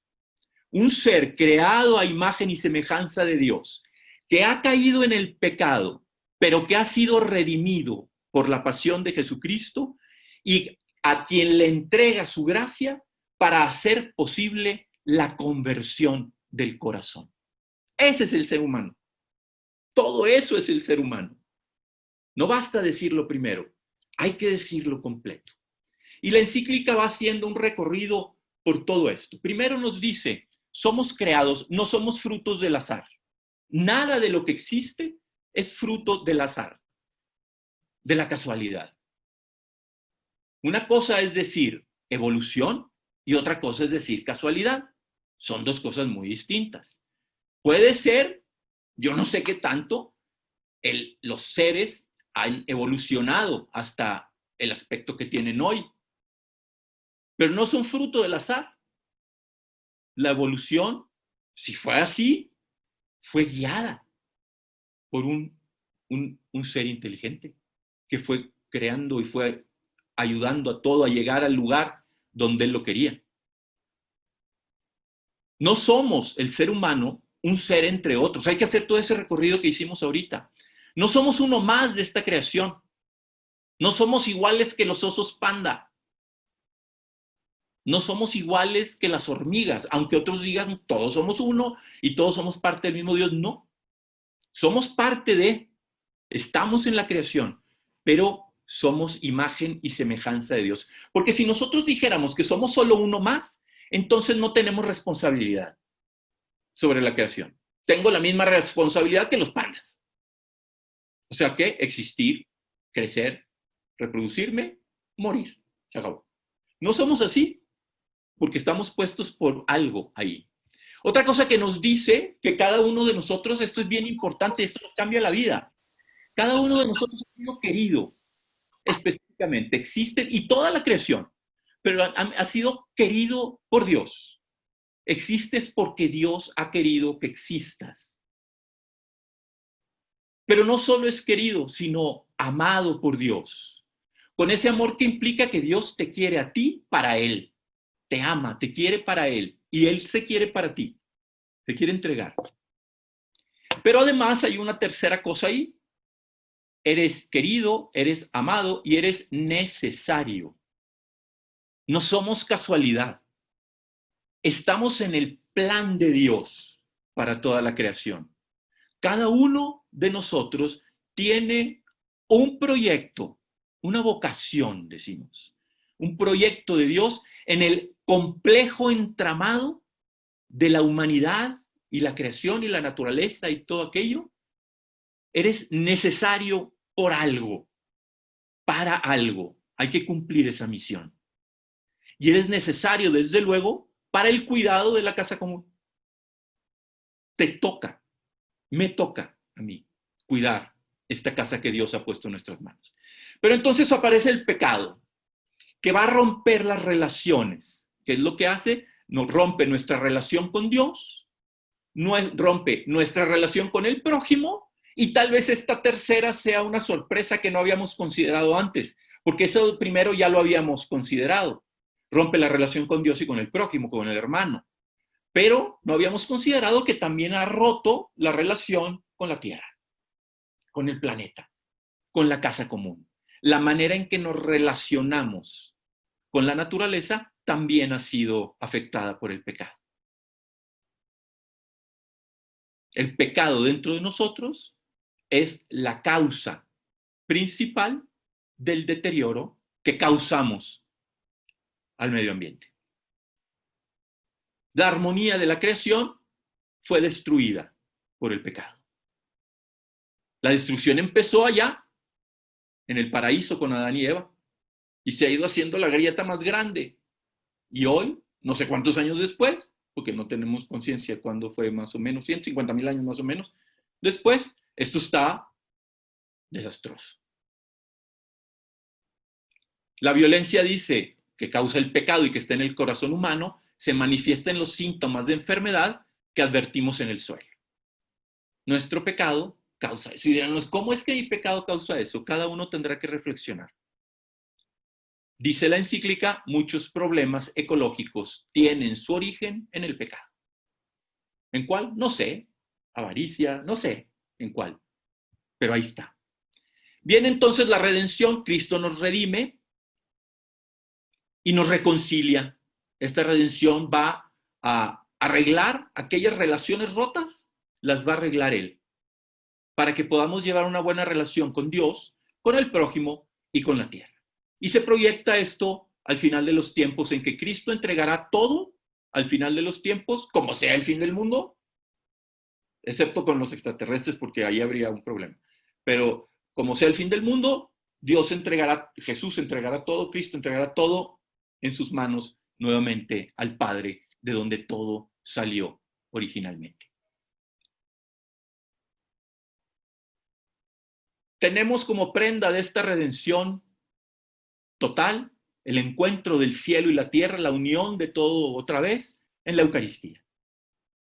Un ser creado a imagen y semejanza de Dios, que ha caído en el pecado, pero que ha sido redimido por la pasión de Jesucristo y a quien le entrega su gracia para hacer posible la conversión del corazón. Ese es el ser humano. Todo eso es el ser humano. No basta decirlo primero. Hay que decirlo completo. Y la encíclica va haciendo un recorrido por todo esto. Primero nos dice, somos creados, no somos frutos del azar. Nada de lo que existe es fruto del azar, de la casualidad. Una cosa es decir evolución y otra cosa es decir casualidad. Son dos cosas muy distintas. Puede ser, yo no sé qué tanto, los seres han evolucionado hasta el aspecto que tienen hoy, pero no son fruto del azar. La evolución, si fue así, fue guiada por un ser inteligente que fue creando y fue ayudando a todo a llegar al lugar donde él lo quería. No somos el ser humano un ser entre otros. Hay que hacer todo ese recorrido que hicimos ahorita. No somos uno más de esta creación. No somos iguales que los osos panda. No somos iguales que las hormigas, aunque otros digan todos somos uno y todos somos parte del mismo Dios. No. Somos parte de, estamos en la creación, pero somos imagen y semejanza de Dios. Porque si nosotros dijéramos que somos solo uno más, entonces no tenemos responsabilidad sobre la creación. Tengo la misma responsabilidad que los pandas. O sea que existir, crecer, reproducirme, morir. Se acabó. No somos así, porque estamos puestos por algo ahí. Otra cosa que nos dice que cada uno de nosotros, esto es bien importante, esto nos cambia la vida. Cada uno de nosotros ha sido querido específicamente, existe, y toda la creación, pero ha sido querido por Dios. Existes porque Dios ha querido que existas. Pero no solo es querido, sino amado por Dios. Con ese amor que implica que Dios te quiere a ti para Él. Te ama, te quiere para Él. Y Él se quiere para ti. Te quiere entregar. Pero además hay una tercera cosa ahí. Eres querido, eres amado y eres necesario. No somos casualidad. Estamos en el plan de Dios para toda la creación. Cada uno de nosotros tiene un proyecto, una vocación, decimos. Un proyecto de Dios en el complejo entramado de la humanidad y la creación y la naturaleza y todo aquello. Eres necesario por algo, para algo. Hay que cumplir esa misión. Y eres necesario, desde luego, para el cuidado de la casa común. Te toca, me toca a mí cuidar esta casa que Dios ha puesto en nuestras manos. Pero entonces aparece el pecado, que va a romper las relaciones. ¿Qué es lo que hace? Nos rompe nuestra relación con Dios, rompe nuestra relación con el prójimo, y tal vez esta tercera sea una sorpresa que no habíamos considerado antes, porque eso primero ya lo habíamos considerado. Rompe la relación con Dios y con el prójimo, con el hermano. Pero no habíamos considerado que también ha roto la relación con la tierra, con el planeta, con la casa común. La manera en que nos relacionamos con la naturaleza también ha sido afectada por el pecado. El pecado dentro de nosotros es la causa principal del deterioro que causamos al medio ambiente. La armonía de la creación fue destruida por el pecado. La destrucción empezó allá, en el paraíso con Adán y Eva, y se ha ido haciendo la grieta más grande. Y hoy, no sé cuántos años después, porque no tenemos conciencia de cuándo fue más o menos, 150,000 años más o menos, después, esto está desastroso. La violencia dice que causa el pecado y que está en el corazón humano, se manifiesta en los síntomas de enfermedad que advertimos en el suelo. Nuestro pecado causa eso. Y dirán, ¿cómo es que mi pecado causa eso? Cada uno tendrá que reflexionar. Dice la encíclica, muchos problemas ecológicos tienen su origen en el pecado. ¿En cuál? No sé. Avaricia, no sé en cuál. Pero ahí está. Viene entonces la redención, Cristo nos redime y nos reconcilia. Esta redención va a arreglar aquellas relaciones rotas, las va a arreglar Él, para que podamos llevar una buena relación con Dios, con el prójimo y con la tierra. Y se proyecta esto al final de los tiempos, en que Cristo entregará todo al final de los tiempos, como sea el fin del mundo, excepto con los extraterrestres, porque ahí habría un problema. Pero como sea el fin del mundo, Dios entregará, Jesús entregará todo, Cristo entregará todo en sus manos nuevamente al Padre, de donde todo salió originalmente. Tenemos como prenda de esta redención total el encuentro del cielo y la tierra, la unión de todo otra vez en la Eucaristía.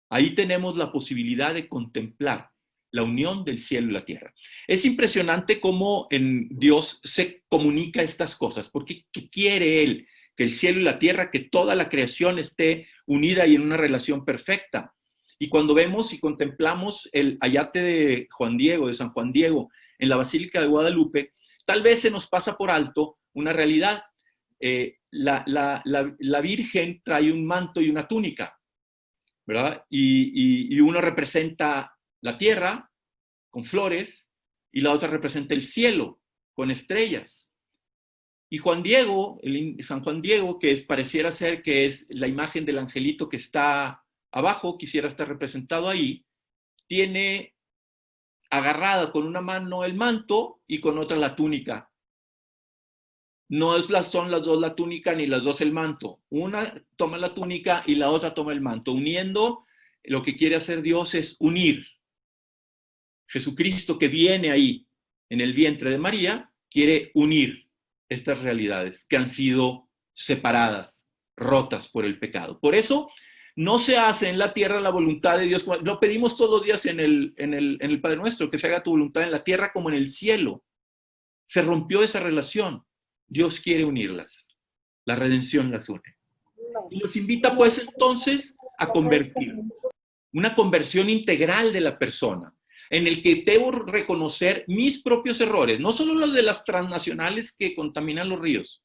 Ahí tenemos la posibilidad de contemplar la unión del cielo y la tierra. Es impresionante cómo en Dios se comunica estas cosas, porque ¿qué quiere Él? Que el cielo y la tierra, que toda la creación esté unida y en una relación perfecta. Y cuando vemos y contemplamos el ayate de Juan Diego, de San Juan Diego, en la Basílica de Guadalupe, tal vez se nos pasa por alto una realidad. La Virgen trae un manto y una túnica, ¿verdad? Y uno representa la tierra con flores y la otra representa el cielo con estrellas. Y Juan Diego, San Juan Diego, que pareciera ser que es la imagen del angelito que está abajo, quisiera estar representado ahí, tiene agarrada con una mano el manto y con otra la túnica. No son las dos la túnica ni las dos el manto. Una toma la túnica y la otra toma el manto. Uniendo, lo que quiere hacer Dios es unir. Jesucristo, que viene ahí en el vientre de María, quiere unir estas realidades que han sido separadas, rotas por el pecado. Por eso no se hace en la tierra la voluntad de Dios. Lo pedimos todos los días en el Padre Nuestro, que se haga tu voluntad en la tierra como en el cielo. Se rompió esa relación. Dios quiere unirlas. La redención las une. Y nos invita pues entonces a convertirnos. Una conversión integral de la persona, en el que debo reconocer mis propios errores, no solo los de las transnacionales que contaminan los ríos,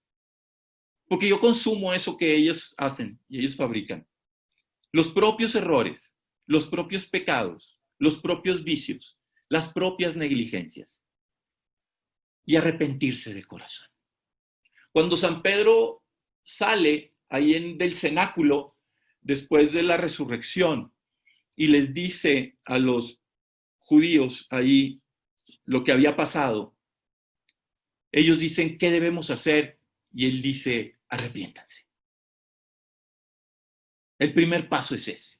porque yo consumo eso que ellos hacen y ellos fabrican. Los propios errores, los propios pecados, los propios vicios, las propias negligencias. Y arrepentirse de corazón. Cuando San Pedro sale ahí del cenáculo después de la resurrección y les dice a los judíos ahí lo que había pasado, ellos dicen, ¿qué debemos hacer? Y él dice, arrepiéntanse. El primer paso es ese,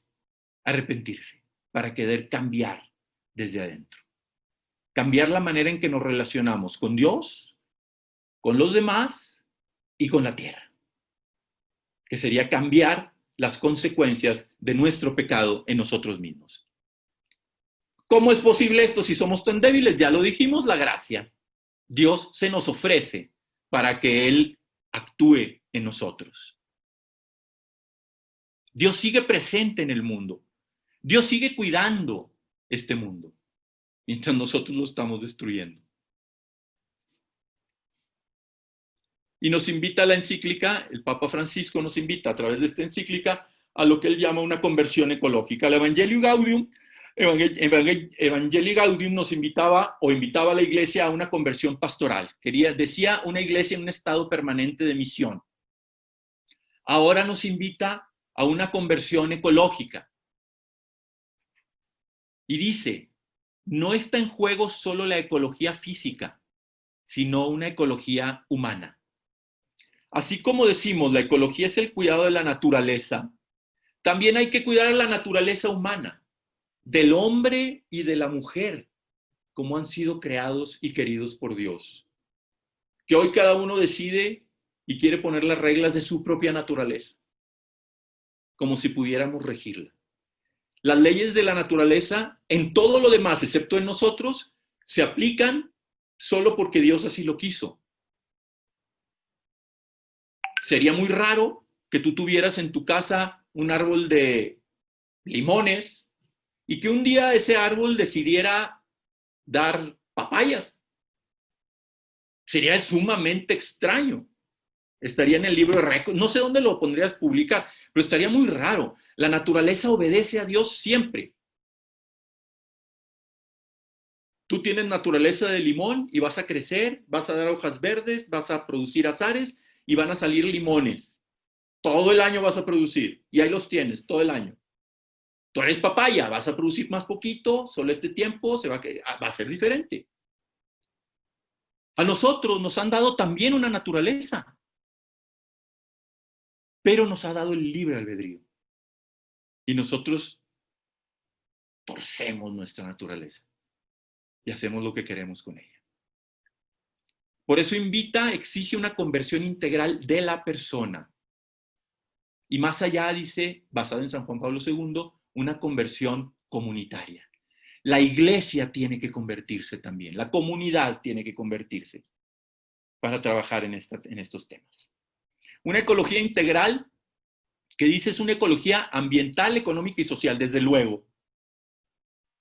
arrepentirse, para querer cambiar desde adentro. Cambiar la manera en que nos relacionamos con Dios, con los demás y con la tierra, que sería cambiar las consecuencias de nuestro pecado en nosotros mismos. ¿Cómo es posible esto si somos tan débiles? Ya lo dijimos, la gracia. Dios se nos ofrece para que Él actúe en nosotros. Dios sigue presente en el mundo. Dios sigue cuidando este mundo, mientras nosotros lo estamos destruyendo. Y nos invita a la encíclica, el Papa Francisco nos invita a través de esta encíclica a lo que él llama una conversión ecológica. El Evangelii Gaudium nos invitaba a la iglesia a una conversión pastoral. Decía una iglesia en un estado permanente de misión. Ahora nos invita a una conversión ecológica. Y dice, no está en juego solo la ecología física, sino una ecología humana. Así como decimos, la ecología es el cuidado de la naturaleza, también hay que cuidar la naturaleza humana, del hombre y de la mujer, como han sido creados y queridos por Dios. Que hoy cada uno decide y quiere poner las reglas de su propia naturaleza, como si pudiéramos regirla. Las leyes de la naturaleza, en todo lo demás, excepto en nosotros, se aplican solo porque Dios así lo quiso. Sería muy raro que tú tuvieras en tu casa un árbol de limones y que un día ese árbol decidiera dar papayas. Sería sumamente extraño. Estaría en el libro de récords. No sé dónde lo pondrías publicar, pero estaría muy raro. La naturaleza obedece a Dios siempre. Tú tienes naturaleza de limón y vas a crecer, vas a dar hojas verdes, vas a producir azares y van a salir limones. Todo el año vas a producir y ahí los tienes, todo el año. Tú eres papaya, vas a producir más poquito, solo este tiempo va a ser diferente. A nosotros nos han dado también una naturaleza, pero nos ha dado el libre albedrío. Y nosotros torcemos nuestra naturaleza y hacemos lo que queremos con ella. Por eso exige una conversión integral de la persona. Y más allá, dice, basado en San Juan Pablo II, una conversión comunitaria. La iglesia tiene que convertirse también, la comunidad tiene que convertirse para trabajar en estos temas. Una ecología integral, que dice es una ecología ambiental, económica y social, desde luego.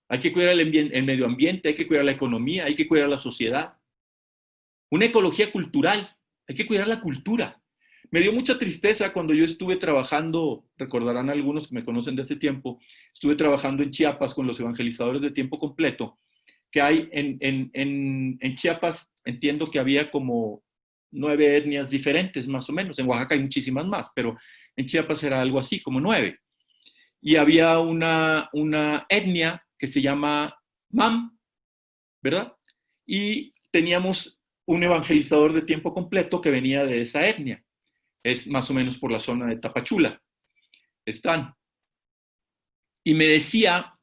Hay que cuidar el medio ambiente, hay que cuidar la economía, hay que cuidar la sociedad. Una ecología cultural, hay que cuidar la cultura. Me dio mucha tristeza cuando yo estuve trabajando, recordarán algunos que me conocen de hace tiempo, estuve trabajando en Chiapas con los evangelizadores de tiempo completo, que hay en Chiapas, entiendo que había como 9 etnias diferentes, más o menos. En Oaxaca hay muchísimas más, pero en Chiapas era algo así, como 9. Y había una etnia que se llama MAM, ¿verdad? Y teníamos un evangelizador de tiempo completo que venía de esa etnia. Es más o menos por la zona de Tapachula. Están. Y me decía,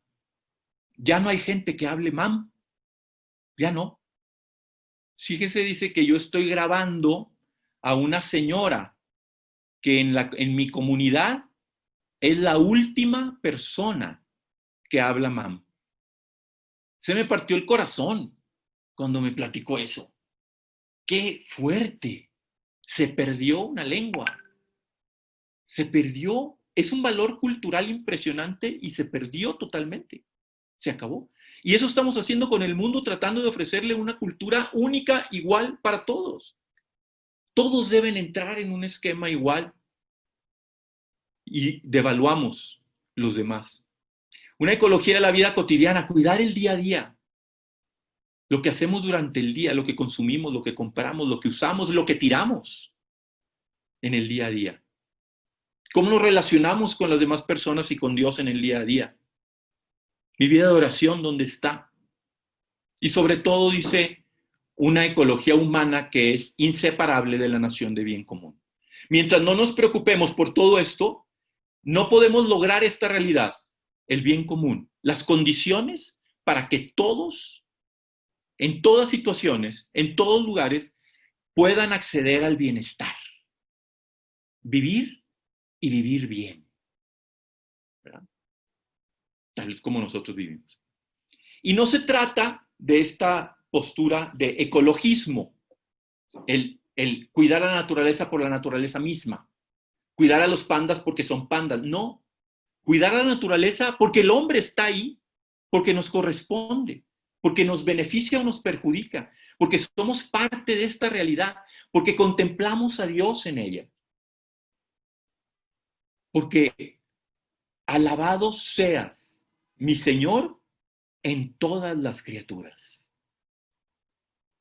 ya no hay gente que hable MAM. Ya no. Fíjese, dice que yo estoy grabando a una señora que en mi comunidad es la última persona que habla MAM. Se me partió el corazón cuando me platicó eso. ¡Qué fuerte! Se perdió una lengua. Se perdió. Es un valor cultural impresionante y se perdió totalmente. Se acabó. Y eso estamos haciendo con el mundo, tratando de ofrecerle una cultura única, igual para todos. Todos deben entrar en un esquema igual y devaluamos los demás. Una ecología de la vida cotidiana, cuidar el día a día. Lo que hacemos durante el día, lo que consumimos, lo que compramos, lo que usamos, lo que tiramos en el día a día. ¿Cómo nos relacionamos con las demás personas y con Dios en el día a día? Mi vida de oración, ¿dónde está? Y sobre todo, dice, una ecología humana que es inseparable de la nación de bien común. Mientras no nos preocupemos por todo esto, no podemos lograr esta realidad, el bien común, las condiciones para que todos, en todas situaciones, en todos lugares, puedan acceder al bienestar. Vivir y vivir bien. ¿Verdad? Tal vez como nosotros vivimos. Y no se trata de esta postura de ecologismo, el cuidar a la naturaleza por la naturaleza misma, cuidar a los pandas porque son pandas. No, cuidar a la naturaleza porque el hombre está ahí, porque nos corresponde, porque nos beneficia o nos perjudica, porque somos parte de esta realidad, porque contemplamos a Dios en ella. Porque alabado seas, mi Señor, en todas las criaturas,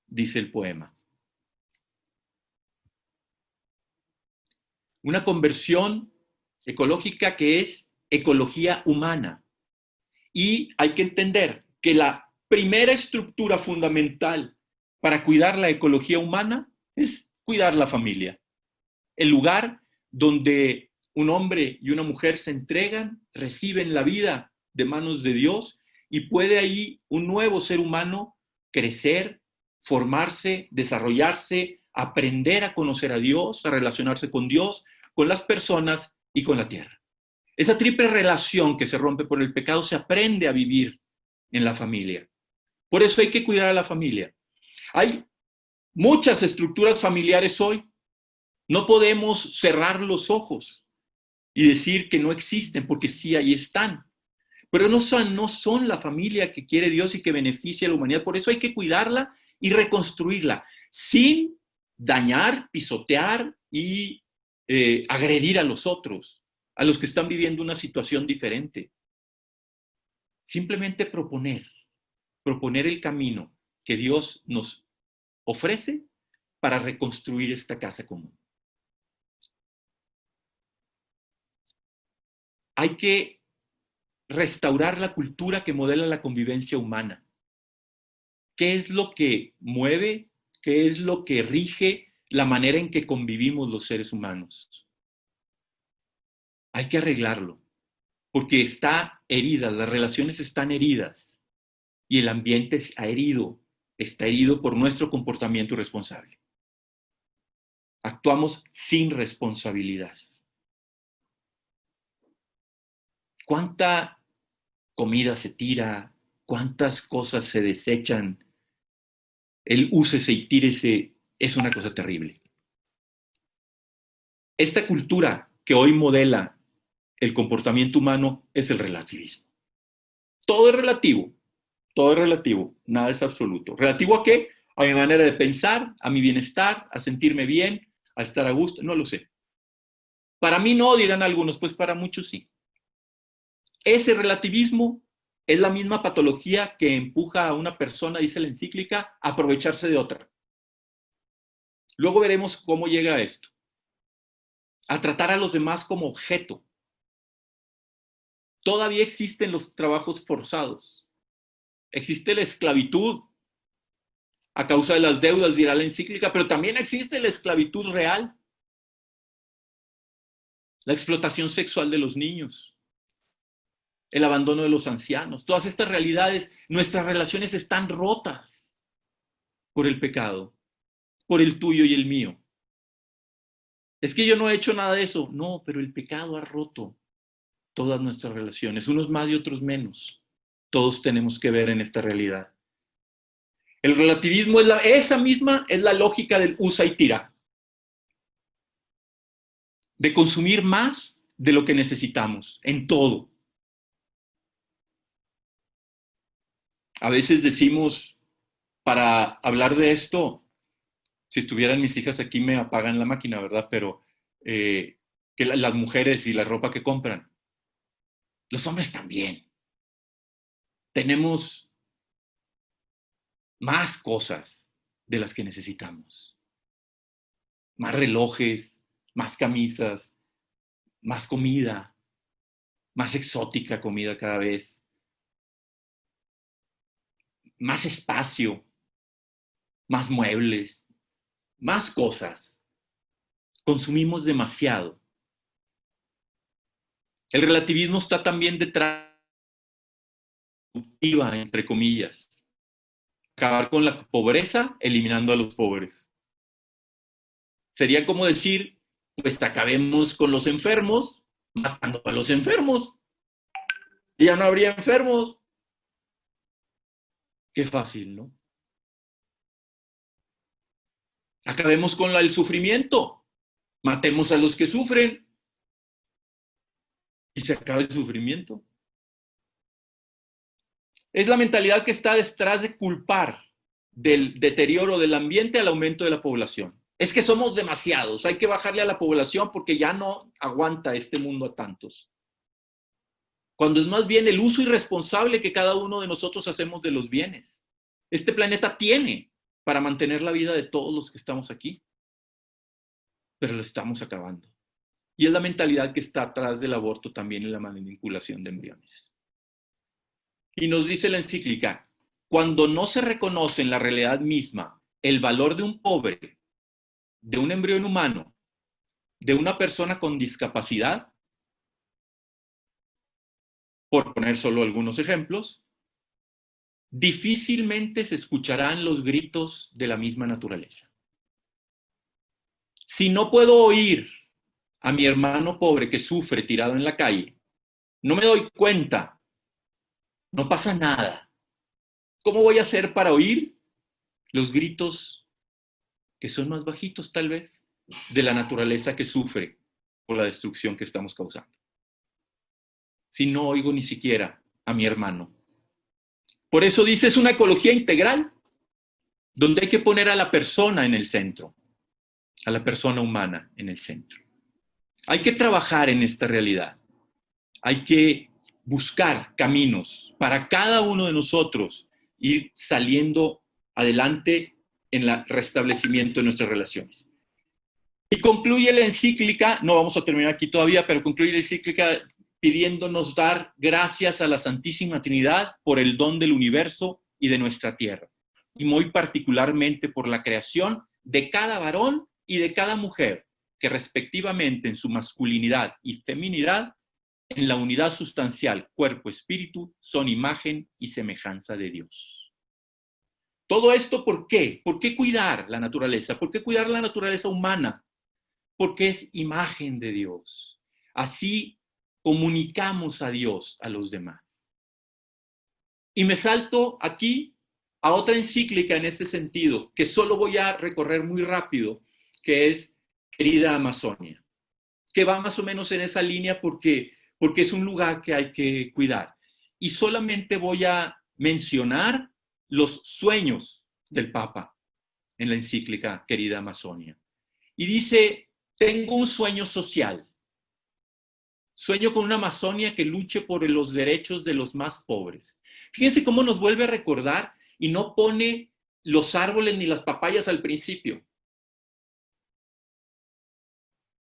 dice el poema. Una conversión ecológica que es ecología humana. Y hay que entender que la primera estructura fundamental para cuidar la ecología humana es cuidar la familia. El lugar donde un hombre y una mujer se entregan, reciben la vida de manos de Dios y puede ahí un nuevo ser humano crecer, formarse, desarrollarse, aprender a conocer a Dios, a relacionarse con Dios, con las personas y con la tierra. Esa triple relación que se rompe por el pecado se aprende a vivir en la familia. Por eso hay que cuidar a la familia. Hay muchas estructuras familiares hoy. No podemos cerrar los ojos y decir que no existen, porque sí, ahí están. Pero no son la familia que quiere Dios y que beneficia a la humanidad. Por eso hay que cuidarla y reconstruirla, sin dañar, pisotear y agredir a los otros, a los que están viviendo una situación diferente. Simplemente proponer proponer el camino que Dios nos ofrece para reconstruir esta casa común. Hay que restaurar la cultura que modela la convivencia humana. ¿Qué es lo que mueve? ¿Qué es lo que rige la manera en que convivimos los seres humanos? Hay que arreglarlo, porque está herida, las relaciones están heridas y el ambiente está herido por nuestro comportamiento irresponsable. Actuamos sin responsabilidad. ¿Cuánta comida se tira? ¿Cuántas cosas se desechan? El úsese y tírese es una cosa terrible. Esta cultura que hoy modela el comportamiento humano es el relativismo. Todo es relativo, nada es absoluto. ¿Relativo a qué? A mi manera de pensar, a mi bienestar, a sentirme bien, a estar a gusto, no lo sé. Para mí no, dirán algunos, pues para muchos sí. Ese relativismo es la misma patología que empuja a una persona, dice la encíclica, a aprovecharse de otra. Luego veremos cómo llega a esto. A tratar a los demás como objeto. Todavía existen los trabajos forzados. Existe la esclavitud a causa de las deudas, dirá la encíclica, pero también existe la esclavitud real. La explotación sexual de los niños. El abandono de los ancianos. Todas estas realidades, nuestras relaciones están rotas por el pecado, por el tuyo y el mío. Es que yo no he hecho nada de eso. No, pero el pecado ha roto todas nuestras relaciones, unos más y otros menos. Todos tenemos que ver en esta realidad. El relativismo esa misma es la lógica del usa y tira. De consumir más de lo que necesitamos, en todo. A veces decimos, para hablar de esto, si estuvieran mis hijas aquí me apagan la máquina, ¿verdad? Pero que las mujeres y la ropa que compran. Los hombres también. Tenemos más cosas de las que necesitamos. Más relojes, más camisas, más comida, más exótica comida cada vez. Más espacio, más muebles, más cosas. Consumimos demasiado. El relativismo está también detrás de, entre comillas, acabar con la pobreza eliminando a los pobres. Sería como decir, pues acabemos con los enfermos matando a los enfermos. Y ya no habría enfermos. Qué fácil, ¿no? Acabemos con el sufrimiento. Matemos a los que sufren. Y se acaba el sufrimiento. Es la mentalidad que está detrás de culpar del deterioro del ambiente al aumento de la población. Es que somos demasiados, hay que bajarle a la población porque ya no aguanta este mundo a tantos. Cuando es más bien el uso irresponsable que cada uno de nosotros hacemos de los bienes. Este planeta tiene para mantener la vida de todos los que estamos aquí, pero lo estamos acabando. Y es la mentalidad que está atrás del aborto también en la manipulación de embriones. Y nos dice la encíclica, cuando no se reconoce en la realidad misma el valor de un pobre, de un embrión humano, de una persona con discapacidad, por poner solo algunos ejemplos, difícilmente se escucharán los gritos de la misma naturaleza. Si no puedo oír a mi hermano pobre que sufre tirado en la calle, no me doy cuenta, no pasa nada. ¿Cómo voy a hacer para oír los gritos que son más bajitos tal vez de la naturaleza que sufre por la destrucción que estamos causando? Si no oigo ni siquiera a mi hermano. Por eso dice, es una ecología integral, donde hay que poner a la persona en el centro, a la persona humana en el centro. Hay que trabajar en esta realidad. Hay que buscar caminos para cada uno de nosotros ir saliendo adelante en el restablecimiento de nuestras relaciones. Y concluye la encíclica, no vamos a terminar aquí todavía, pero concluye la encíclica pidiéndonos dar gracias a la Santísima Trinidad por el don del universo y de nuestra tierra, y muy particularmente por la creación de cada varón y de cada mujer, que respectivamente en su masculinidad y feminidad, en la unidad sustancial cuerpo-espíritu, son imagen y semejanza de Dios. Todo esto, ¿por qué? ¿Por qué cuidar la naturaleza? ¿Por qué cuidar la naturaleza humana? Porque es imagen de Dios. Así comunicamos a Dios a los demás. Y me salto aquí a otra encíclica en este sentido, que solo voy a recorrer muy rápido, que es Querida Amazonia, que va más o menos en esa línea porque es un lugar que hay que cuidar. Y solamente voy a mencionar los sueños del Papa en la encíclica Querida Amazonia. Y dice, tengo un sueño social. Sueño con una Amazonia que luche por los derechos de los más pobres. Fíjense cómo nos vuelve a recordar y no pone los árboles ni las papayas al principio.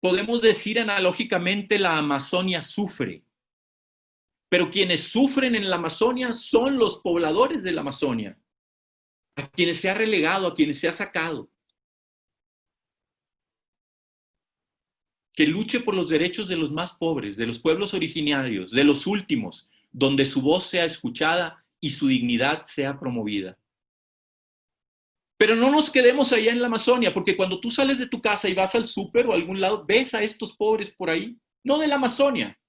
Podemos decir analógicamente la Amazonia sufre, pero quienes sufren en la Amazonia son los pobladores de la Amazonia, a quienes se ha relegado, a quienes se ha sacado. Que luche por los derechos de los más pobres, de los pueblos originarios, de los últimos, donde su voz sea escuchada y su dignidad sea promovida. Pero no nos quedemos allá en la Amazonia, porque cuando tú sales de tu casa y vas al súper o a algún lado, ves a estos pobres por ahí, no de la Amazonia.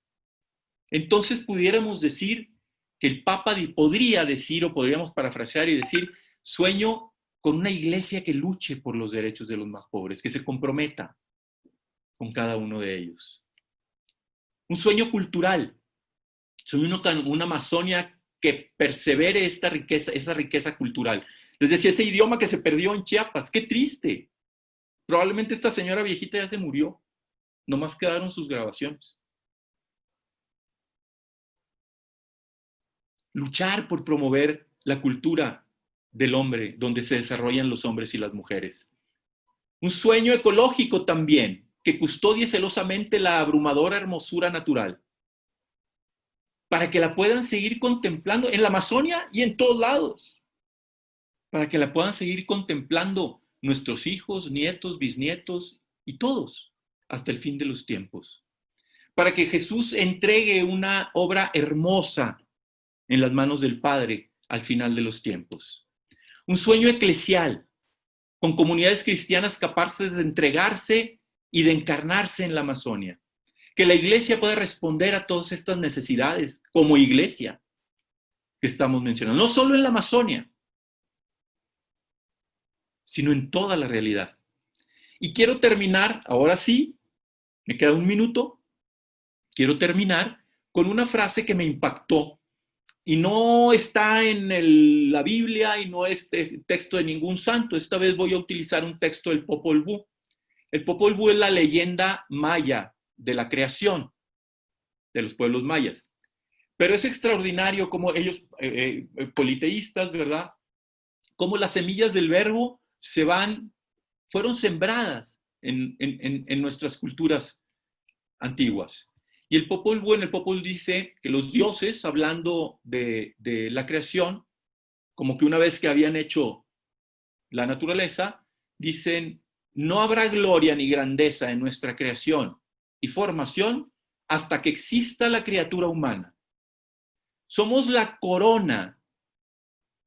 Entonces pudiéramos decir que el Papa podría decir, o podríamos parafrasear y decir, sueño con una iglesia que luche por los derechos de los más pobres, que se comprometa con cada uno de ellos. Un sueño cultural, sueño con una Amazonia que persevere esa riqueza cultural. Les decía, ese idioma que se perdió en Chiapas, qué triste. Probablemente esta señora viejita ya se murió, nomás quedaron sus grabaciones. Luchar por promover la cultura del hombre, donde se desarrollan los hombres y las mujeres. Un sueño ecológico también, que custodie celosamente la abrumadora hermosura natural, para que la puedan seguir contemplando en la Amazonia y en todos lados, para que la puedan seguir contemplando nuestros hijos, nietos, bisnietos y todos, hasta el fin de los tiempos. Para que Jesús entregue una obra hermosa en las manos del Padre al final de los tiempos. Un sueño eclesial, con comunidades cristianas capaces de entregarse y de encarnarse en la Amazonia. Que la iglesia pueda responder a todas estas necesidades como iglesia que estamos mencionando. No solo en la Amazonia, sino en toda la realidad. Y quiero terminar, ahora sí, me queda un minuto, quiero terminar con una frase que me impactó y no está en la Biblia y no es texto de ningún santo. Esta vez voy a utilizar un texto del Popol Vuh. El Popol Vuh es la leyenda maya de la creación de los pueblos mayas. Pero es extraordinario como ellos, politeístas, ¿verdad? Cómo las semillas del verbo fueron sembradas en nuestras culturas antiguas. Y el Popol Vuh, en el Popol dice que los dioses, hablando de la creación, como que una vez que habían hecho la naturaleza, dicen, no habrá gloria ni grandeza en nuestra creación y formación hasta que exista la criatura humana. Somos la corona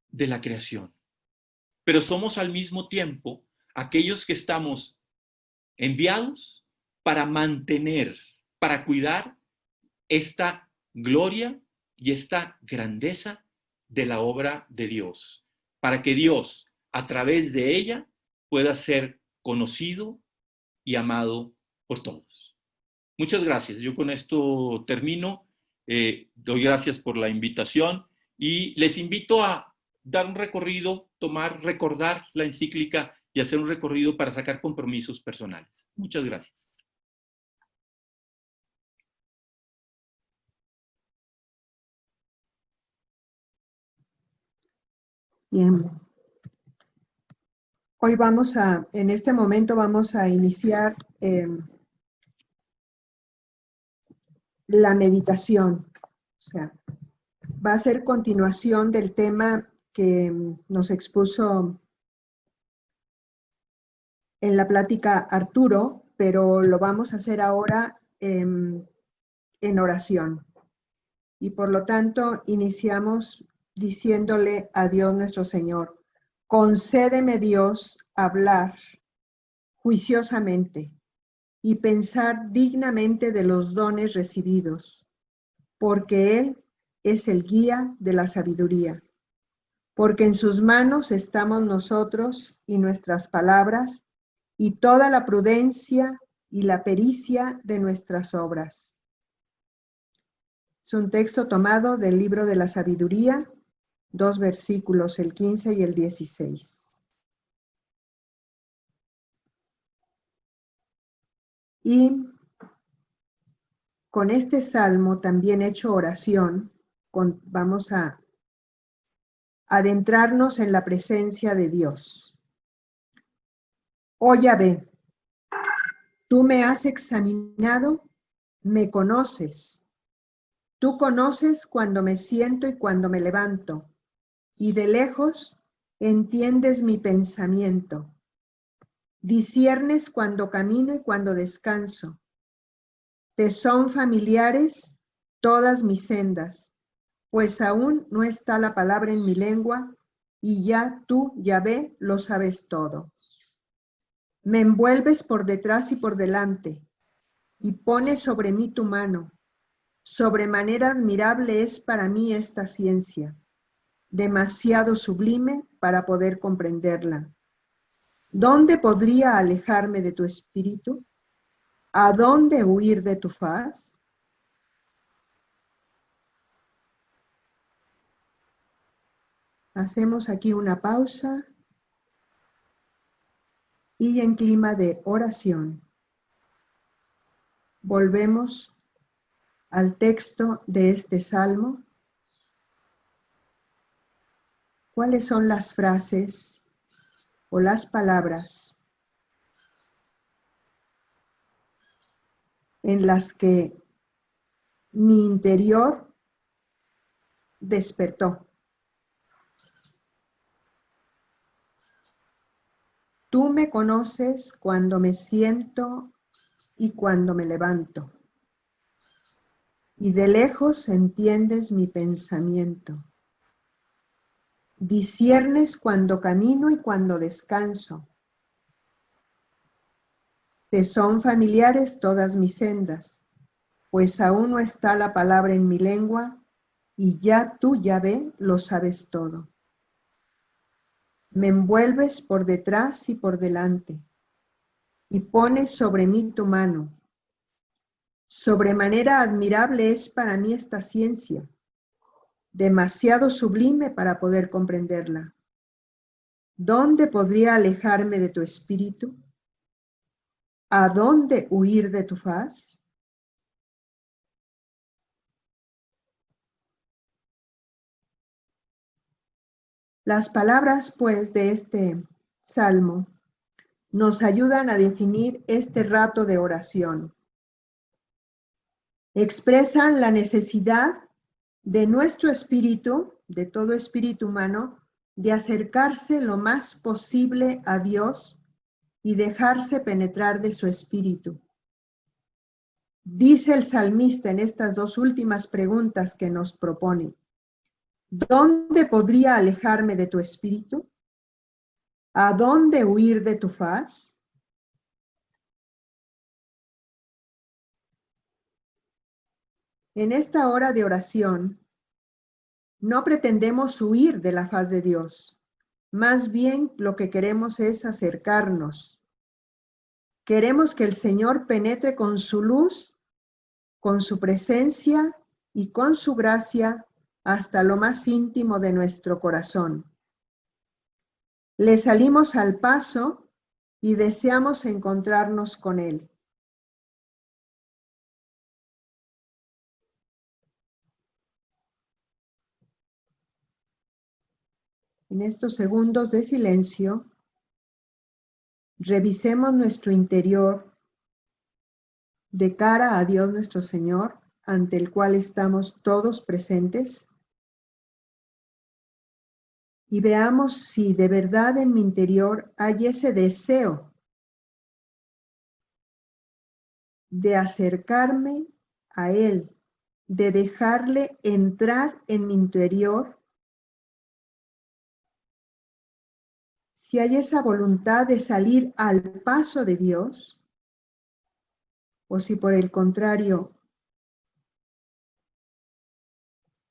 de la creación, pero somos al mismo tiempo aquellos que estamos enviados para mantener, para cuidar esta gloria y esta grandeza de la obra de Dios, para que Dios, a través de ella, pueda ser conocido y amado por todos. Muchas gracias. Yo con esto termino. Doy gracias por la invitación y les invito a dar un recorrido, recordar la encíclica y hacer un recorrido para sacar compromisos personales. Muchas gracias. Bien. Hoy en este momento vamos a iniciar la meditación. O sea, va a ser continuación del tema que nos expuso en la plática Arturo, pero lo vamos a hacer ahora en oración. Y por lo tanto, iniciamos diciéndole a Dios nuestro Señor: concédeme, Dios, hablar juiciosamente y pensar dignamente de los dones recibidos, porque Él es el guía de la sabiduría, porque en sus manos estamos nosotros y nuestras palabras y toda la prudencia y la pericia de nuestras obras. Es un texto tomado del libro de la sabiduría, 2 versículos, el 15 y el 16. Y con este salmo también hecho oración, vamos a adentrarnos en la presencia de Dios. Oh Yahvé, tú me has examinado, me conoces. Tú conoces cuando me siento y cuando me levanto, y de lejos entiendes mi pensamiento. Disciernes cuando camino y cuando descanso. Te son familiares todas mis sendas, pues aún no está la palabra en mi lengua, y ya tú, Yahvé, lo sabes todo. Me envuelves por detrás y por delante, y pones sobre mí tu mano. Sobremanera admirable es para mí esta ciencia, demasiado sublime para poder comprenderla. ¿Dónde podría alejarme de tu espíritu? ¿A dónde huir de tu faz? Hacemos aquí una pausa y en clima de oración volvemos al texto de este salmo. ¿Cuáles son las frases o las palabras en las que mi interior despertó? Tú me conoces cuando me siento y cuando me levanto, y de lejos entiendes mi pensamiento. Disciernes cuando camino y cuando descanso. Te son familiares todas mis sendas, pues aún no está la palabra en mi lengua, y ya tú, Yahvé, lo sabes todo. Me envuelves por detrás y por delante, y pones sobre mí tu mano. Sobremanera admirable es para mí esta ciencia, demasiado sublime para poder comprenderla. ¿Dónde podría alejarme de tu espíritu? ¿A dónde huir de tu faz? Las palabras, pues, de este salmo nos ayudan a definir este rato de oración. Expresan la necesidad de nuestro espíritu, de todo espíritu humano, de acercarse lo más posible a Dios y dejarse penetrar de su espíritu. Dice el salmista en estas dos últimas preguntas que nos propone: ¿dónde podría alejarme de tu espíritu? ¿A dónde huir de tu faz? En esta hora de oración, no pretendemos huir de la faz de Dios. Más bien lo que queremos es acercarnos. Queremos que el Señor penetre con su luz, con su presencia y con su gracia hasta lo más íntimo de nuestro corazón. Le salimos al paso y deseamos encontrarnos con Él. En estos segundos de silencio, revisemos nuestro interior de cara a Dios nuestro Señor, ante el cual estamos todos presentes, y veamos si de verdad en mi interior hay ese deseo de acercarme a Él, de dejarle entrar en mi interior, si hay esa voluntad de salir al paso de Dios, o si por el contrario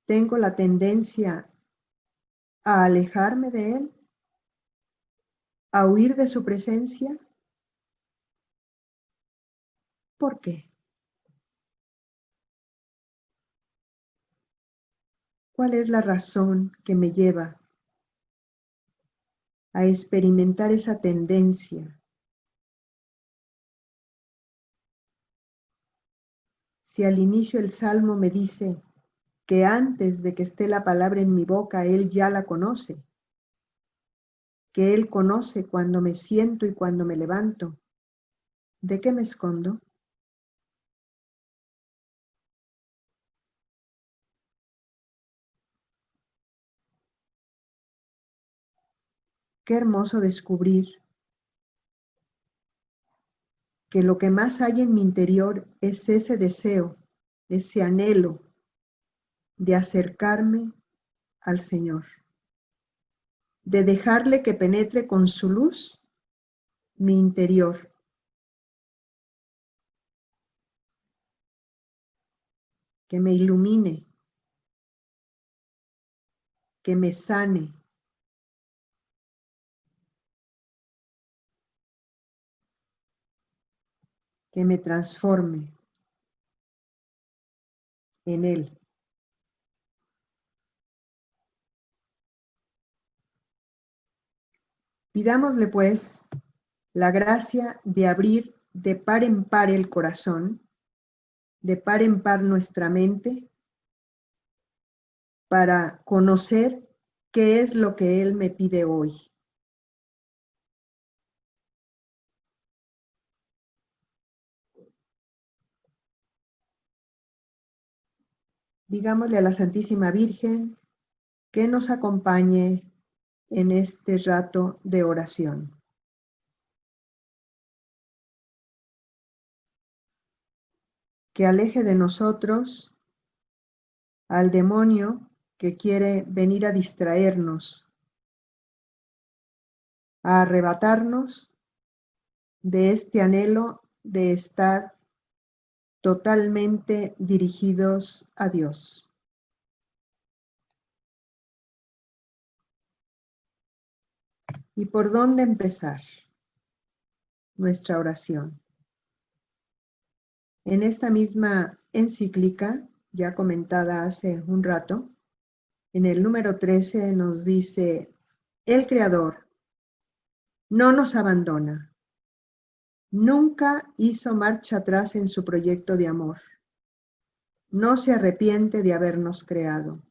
tengo la tendencia a alejarme de Él, a huir de su presencia. ¿Por qué? ¿Cuál es la razón que me lleva a experimentar esa tendencia? Si al inicio el Salmo me dice que antes de que esté la palabra en mi boca, Él ya la conoce, que Él conoce cuando me siento y cuando me levanto, ¿de qué me escondo? Qué hermoso descubrir que lo que más hay en mi interior es ese deseo, ese anhelo de acercarme al Señor, de dejarle que penetre con su luz mi interior, que me ilumine, que me sane, que me transforme en Él. Pidámosle, pues, la gracia de abrir de par en par el corazón, de par en par nuestra mente, para conocer qué es lo que Él me pide hoy. Digámosle a la Santísima Virgen que nos acompañe en este rato de oración. Que aleje de nosotros al demonio que quiere venir a distraernos, a arrebatarnos de este anhelo de estar totalmente dirigidos a Dios. ¿Y por dónde empezar nuestra oración? En esta misma encíclica, ya comentada hace un rato, en el número 13 nos dice: el Creador no nos abandona, nunca hizo marcha atrás en su proyecto de amor, no se arrepiente de habernos creado.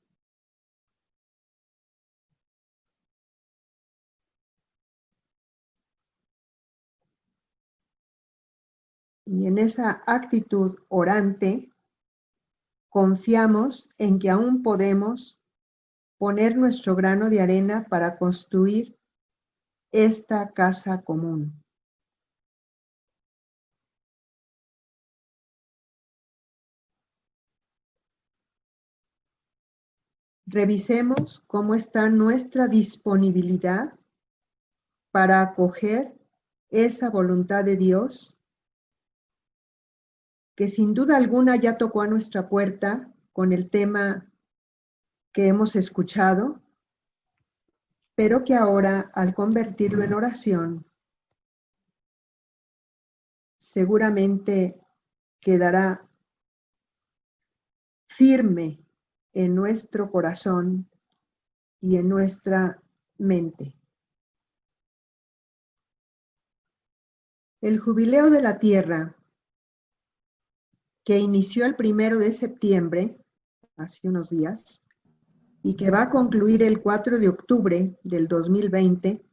Y en esa actitud orante, confiamos en que aún podemos poner nuestro grano de arena para construir esta casa común. Revisemos cómo está nuestra disponibilidad para acoger esa voluntad de Dios, que sin duda alguna ya tocó a nuestra puerta con el tema que hemos escuchado, pero que ahora, al convertirlo en oración, seguramente quedará firme en nuestro corazón y en nuestra mente. El jubileo de la tierra, que inició el 1 de septiembre, hace unos días, y que va a concluir el 4 de octubre del 2020,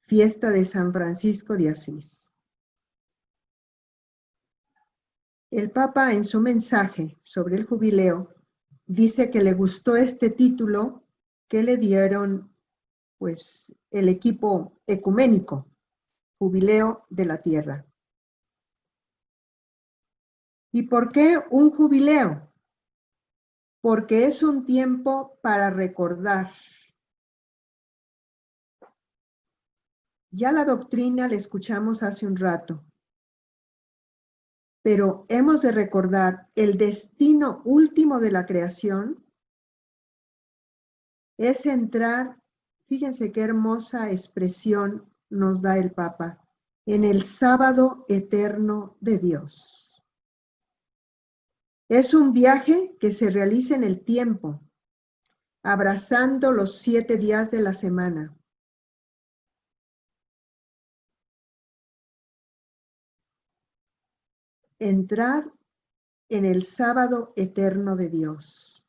fiesta de San Francisco de Asís. El Papa, en su mensaje sobre el jubileo, dice que le gustó este título que le dieron, pues, el equipo ecuménico, Jubileo de la Tierra. ¿Y por qué un jubileo? Porque es un tiempo para recordar. Ya la doctrina la escuchamos hace un rato, pero hemos de recordar el destino último de la creación es entrar, fíjense qué hermosa expresión nos da el Papa, en el sábado eterno de Dios. Es un viaje que se realiza en el tiempo, abrazando los 7 días de la semana. Entrar en el sábado eterno de Dios.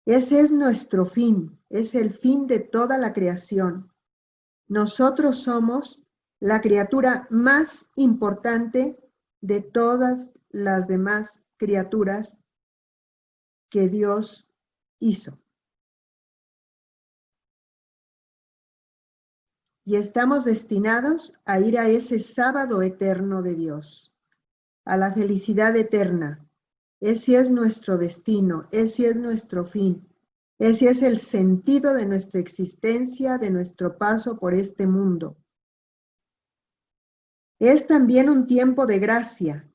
Ese es nuestro fin, es el fin de toda la creación. Nosotros somos la criatura más importante de todas las demás criaturas que Dios hizo. Y estamos destinados a ir a ese sábado eterno de Dios, a la felicidad eterna. Ese es nuestro destino, ese es nuestro fin, ese es el sentido de nuestra existencia, de nuestro paso por este mundo. Es también un tiempo de gracia,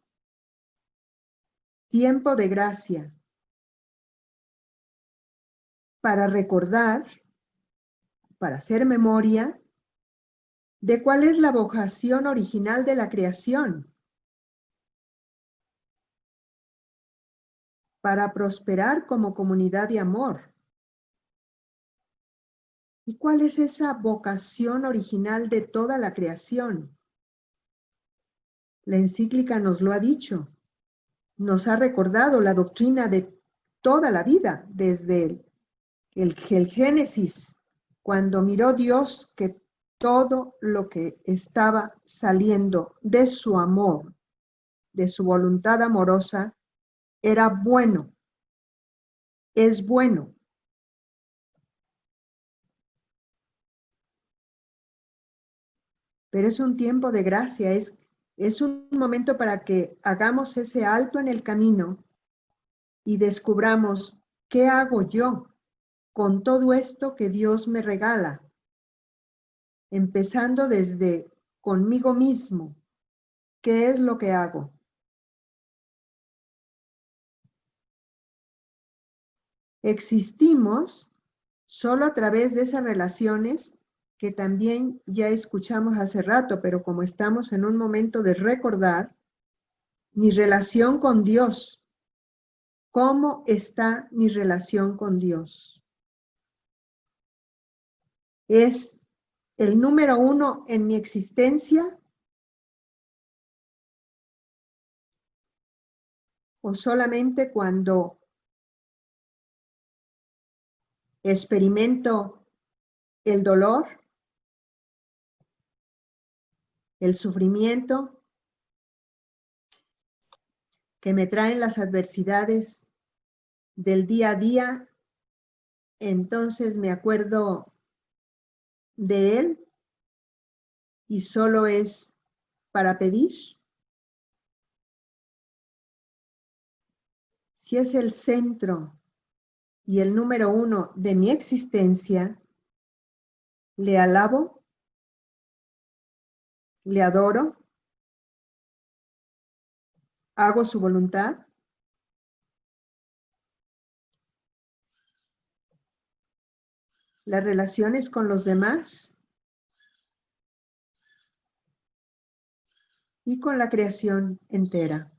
para recordar, para hacer memoria de cuál es la vocación original de la creación, para prosperar como comunidad de amor. ¿Y cuál es esa vocación original de toda la creación? La encíclica nos lo ha dicho, nos ha recordado la doctrina de toda la vida, desde el Génesis, cuando miró Dios que todo lo que estaba saliendo de su amor, de su voluntad amorosa, era bueno, es bueno. Pero es un tiempo de gracia, es un momento para que hagamos ese alto en el camino y descubramos qué hago yo con todo esto que Dios me regala, empezando desde conmigo mismo. ¿Qué es lo que hago? Existimos solo a través de esas relaciones que también ya escuchamos hace rato, pero como estamos en un momento de recordar, mi relación con Dios. ¿Cómo está mi relación con Dios? ¿Es el número 1 en mi existencia? ¿O solamente cuando experimento el dolor, el sufrimiento que me traen las adversidades del día a día? Entonces me acuerdo de Él y solo es para pedir. Si es el centro y el número 1 de mi existencia, le alabo, le adoro, hago su voluntad. Las relaciones con los demás y con la creación entera.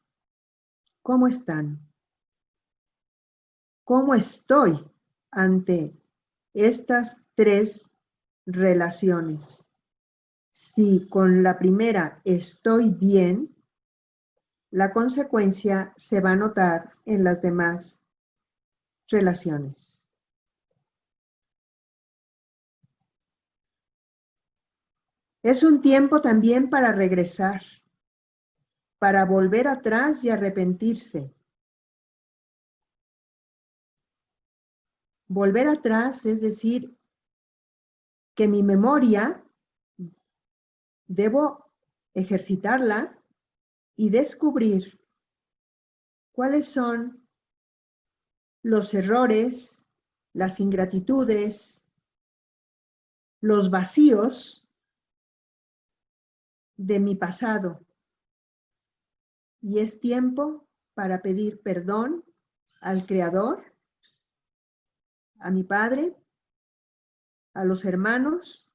¿Cómo están? ¿Cómo estoy ante estas 3 relaciones? Si con la primera estoy bien, la consecuencia se va a notar en las demás relaciones. Es un tiempo también para regresar, para volver atrás y arrepentirse. Volver atrás es decir que mi memoria debo ejercitarla y descubrir cuáles son los errores, las ingratitudes, los vacíos de mi pasado. Y es tiempo para pedir perdón al Creador, a mi Padre, a los hermanos,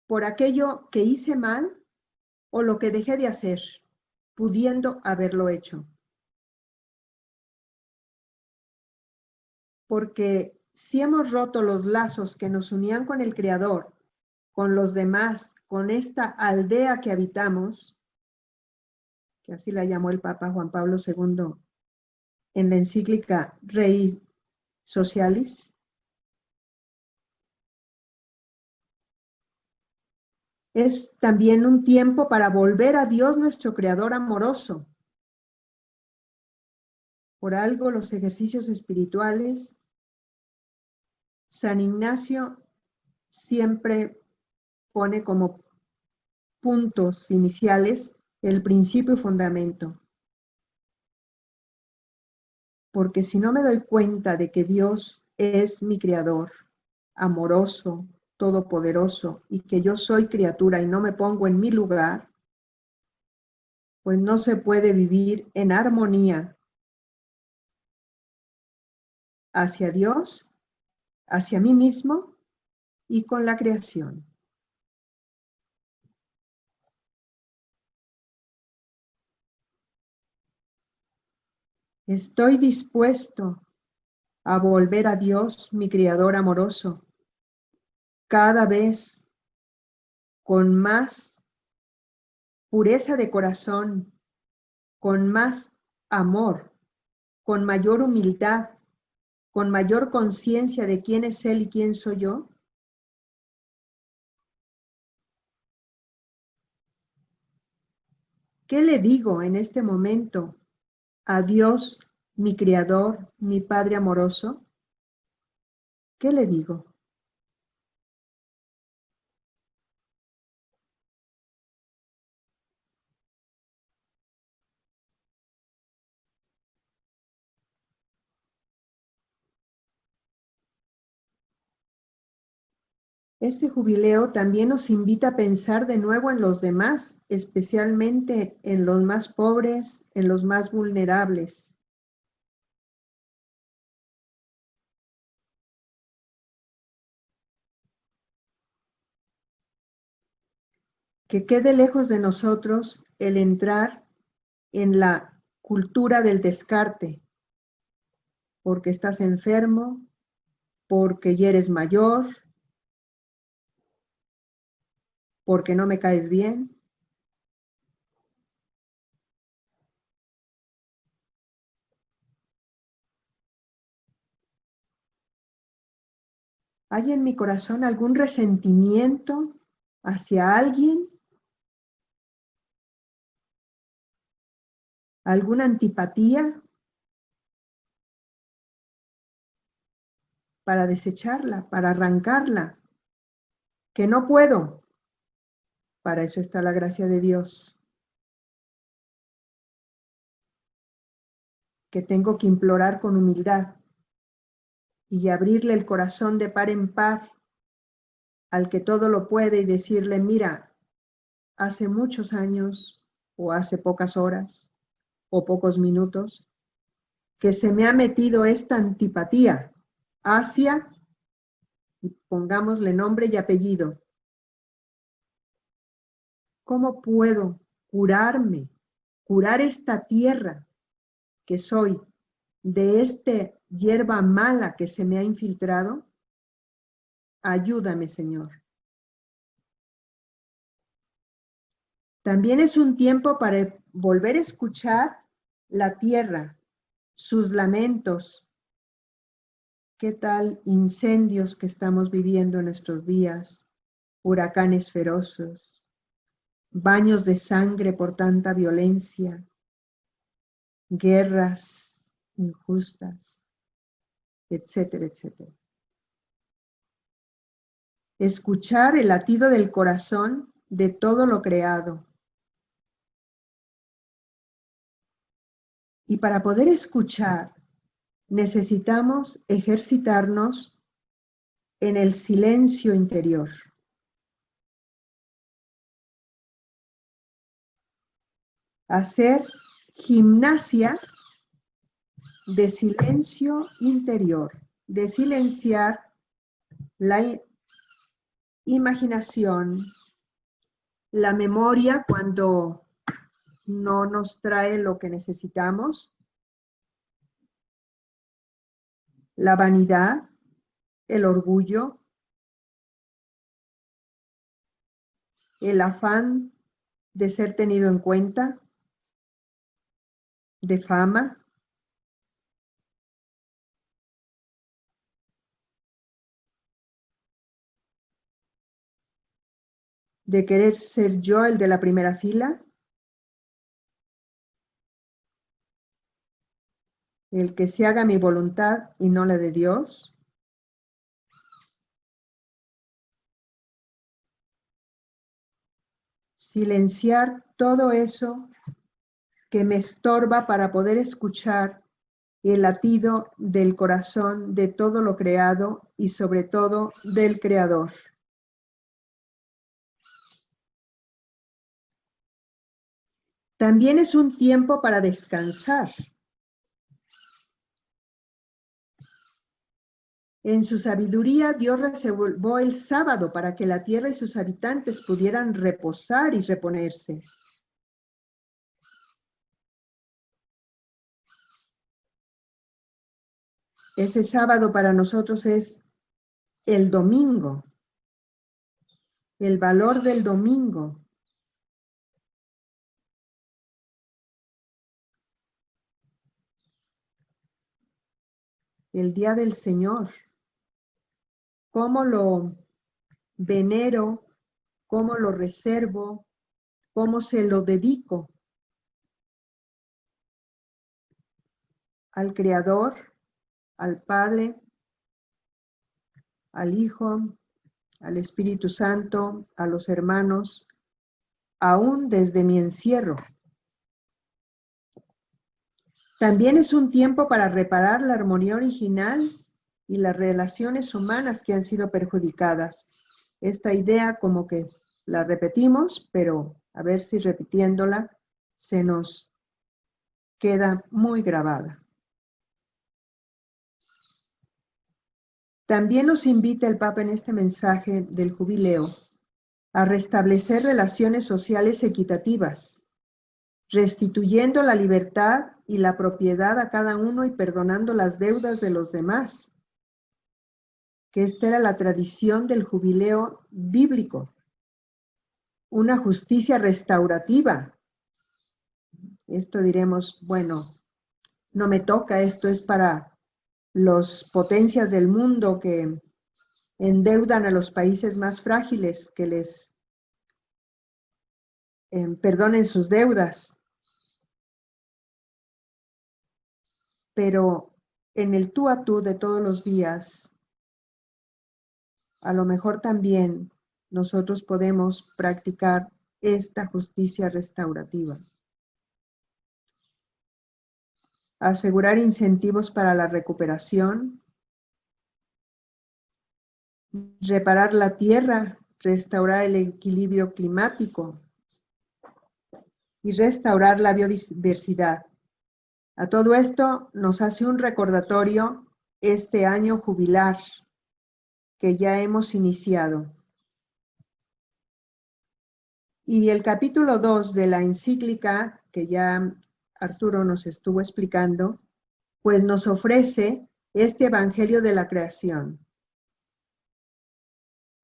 por aquello que hice mal o lo que dejé de hacer, pudiendo haberlo hecho. Porque si hemos roto los lazos que nos unían con el Creador, con los demás, con esta aldea que habitamos, que así la llamó el Papa Juan Pablo II en la encíclica Rei Socialis, es también un tiempo para volver a Dios nuestro Creador amoroso. Por algo los ejercicios espirituales, San Ignacio siempre pone como puntos iniciales el principio y fundamento. Porque si no me doy cuenta de que Dios es mi Creador, amoroso, todopoderoso, y que yo soy criatura y no me pongo en mi lugar, pues no se puede vivir en armonía hacia Dios, hacia mí mismo y con la creación. Estoy dispuesto a volver a Dios, mi Creador amoroso, cada vez con más pureza de corazón, con más amor, con mayor humildad, con mayor conciencia de quién es Él y quién soy yo. ¿Qué le digo en este momento a Dios, mi Creador, mi Padre amoroso? ¿Qué le digo? Este jubileo también nos invita a pensar de nuevo en los demás, especialmente en los más pobres, en los más vulnerables. Que quede lejos de nosotros el entrar en la cultura del descarte, porque estás enfermo, porque ya eres mayor, porque no me caes bien. ¿Hay en mi corazón algún resentimiento hacia alguien? ¿Alguna antipatía? Para desecharla, para arrancarla, que no puedo. Para eso está la gracia de Dios, que tengo que implorar con humildad y abrirle el corazón de par en par al que todo lo puede y decirle, mira, hace muchos años o hace pocas horas o pocos minutos que se me ha metido esta antipatía hacia, y pongámosle nombre y apellido. ¿Cómo puedo curarme, curar esta tierra que soy de esta hierba mala que se me ha infiltrado? Ayúdame, Señor. También es un tiempo para volver a escuchar la tierra, sus lamentos. ¿Qué tal incendios que estamos viviendo en nuestros días? huracanes feroces, baños de sangre por tanta violencia, guerras injustas, etcétera, etcétera. Escuchar el latido del corazón de todo lo creado. Y para poder escuchar, necesitamos ejercitarnos en el silencio interior. Hacer gimnasia de silencio interior, de silenciar la imaginación, la memoria cuando no nos trae lo que necesitamos, la vanidad, el orgullo, el afán de ser tenido en cuenta, de fama, de querer ser yo el de la primera fila, el que se haga mi voluntad y no la de Dios. Silenciar todo eso que me estorba para poder escuchar el latido del corazón de todo lo creado y sobre todo del Creador. También es un tiempo para descansar. En su sabiduría, Dios reservó el sábado para que la tierra y sus habitantes pudieran reposar y reponerse. Ese sábado para nosotros es el domingo, el valor del domingo. El día del Señor. Cómo lo venero, cómo lo reservo, cómo se lo dedico al Creador, al Padre, al Hijo, al Espíritu Santo, a los hermanos, aún desde mi encierro. También es un tiempo para reparar la armonía original y las relaciones humanas que han sido perjudicadas. Esta idea como que la repetimos, pero a ver si repitiéndola se nos queda muy grabada. También nos invita el Papa en este mensaje del jubileo a restablecer relaciones sociales equitativas, restituyendo la libertad y la propiedad a cada uno y perdonando las deudas de los demás, que esta era la tradición del jubileo bíblico, una justicia restaurativa. Esto diremos, bueno, no me toca, esto es para las potencias del mundo que endeudan a los países más frágiles, que les perdonen sus deudas. Pero en el tú a tú de todos los días, a lo mejor también nosotros podemos practicar esta justicia restaurativa. Asegurar incentivos para la recuperación, reparar la tierra, restaurar el equilibrio climático y restaurar la biodiversidad. A todo esto nos hace un recordatorio este año jubilar que ya hemos iniciado. Y el capítulo 2 de la encíclica, que ya Arturo nos estuvo explicando, pues nos ofrece este evangelio de la creación.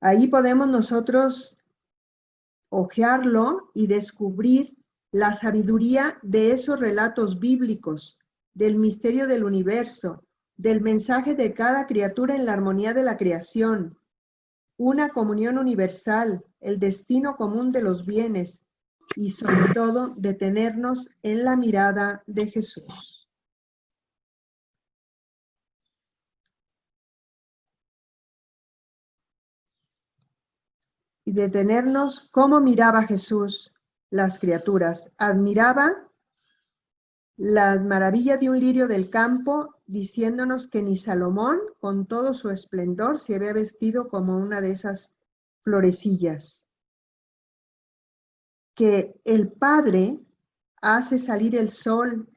Ahí podemos nosotros hojearlo y descubrir la sabiduría de esos relatos bíblicos, del misterio del universo, del mensaje de cada criatura en la armonía de la creación, una comunión universal, el destino común de los bienes y sobre todo detenernos en la mirada de Jesús. Y detenernos cómo miraba Jesús las criaturas. Admiraba las maravillas de un lirio del campo, diciéndonos que ni Salomón, con todo su esplendor, se había vestido como una de esas florecillas. Que el Padre hace salir el sol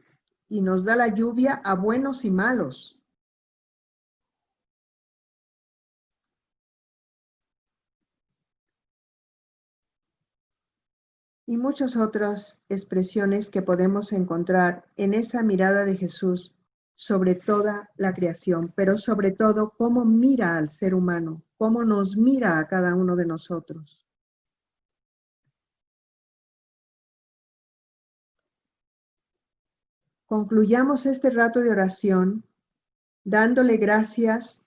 y nos da la lluvia a buenos y malos. Y muchas otras expresiones que podemos encontrar en esa mirada de Jesús sobre toda la creación, pero sobre todo cómo mira al ser humano, cómo nos mira a cada uno de nosotros. Concluyamos este rato de oración dándole gracias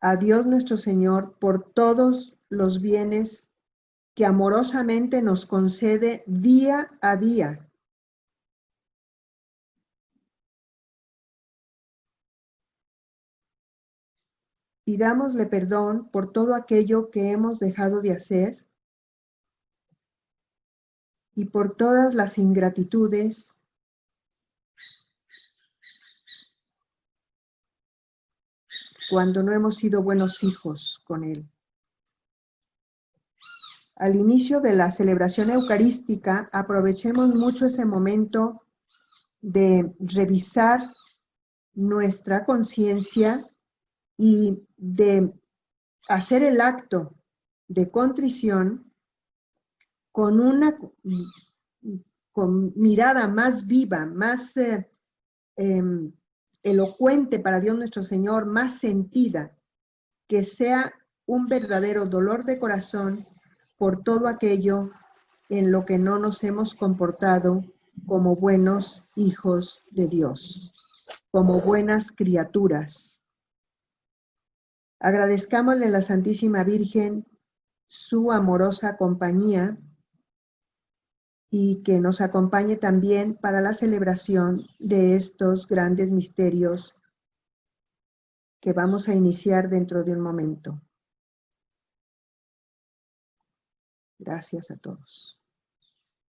a Dios nuestro Señor por todos los bienes que amorosamente nos concede día a día. Pidámosle perdón por todo aquello que hemos dejado de hacer y por todas las ingratitudes cuando no hemos sido buenos hijos con Él. Al inicio de la celebración eucarística, aprovechemos mucho ese momento de revisar nuestra conciencia y de hacer el acto de contrición con una mirada más viva, más elocuente para Dios nuestro Señor, más sentida, que sea un verdadero dolor de corazón por todo aquello en lo que no nos hemos comportado como buenos hijos de Dios, como buenas criaturas. Agradezcámosle a la Santísima Virgen su amorosa compañía y que nos acompañe también para la celebración de estos grandes misterios que vamos a iniciar dentro de un momento. Gracias a todos.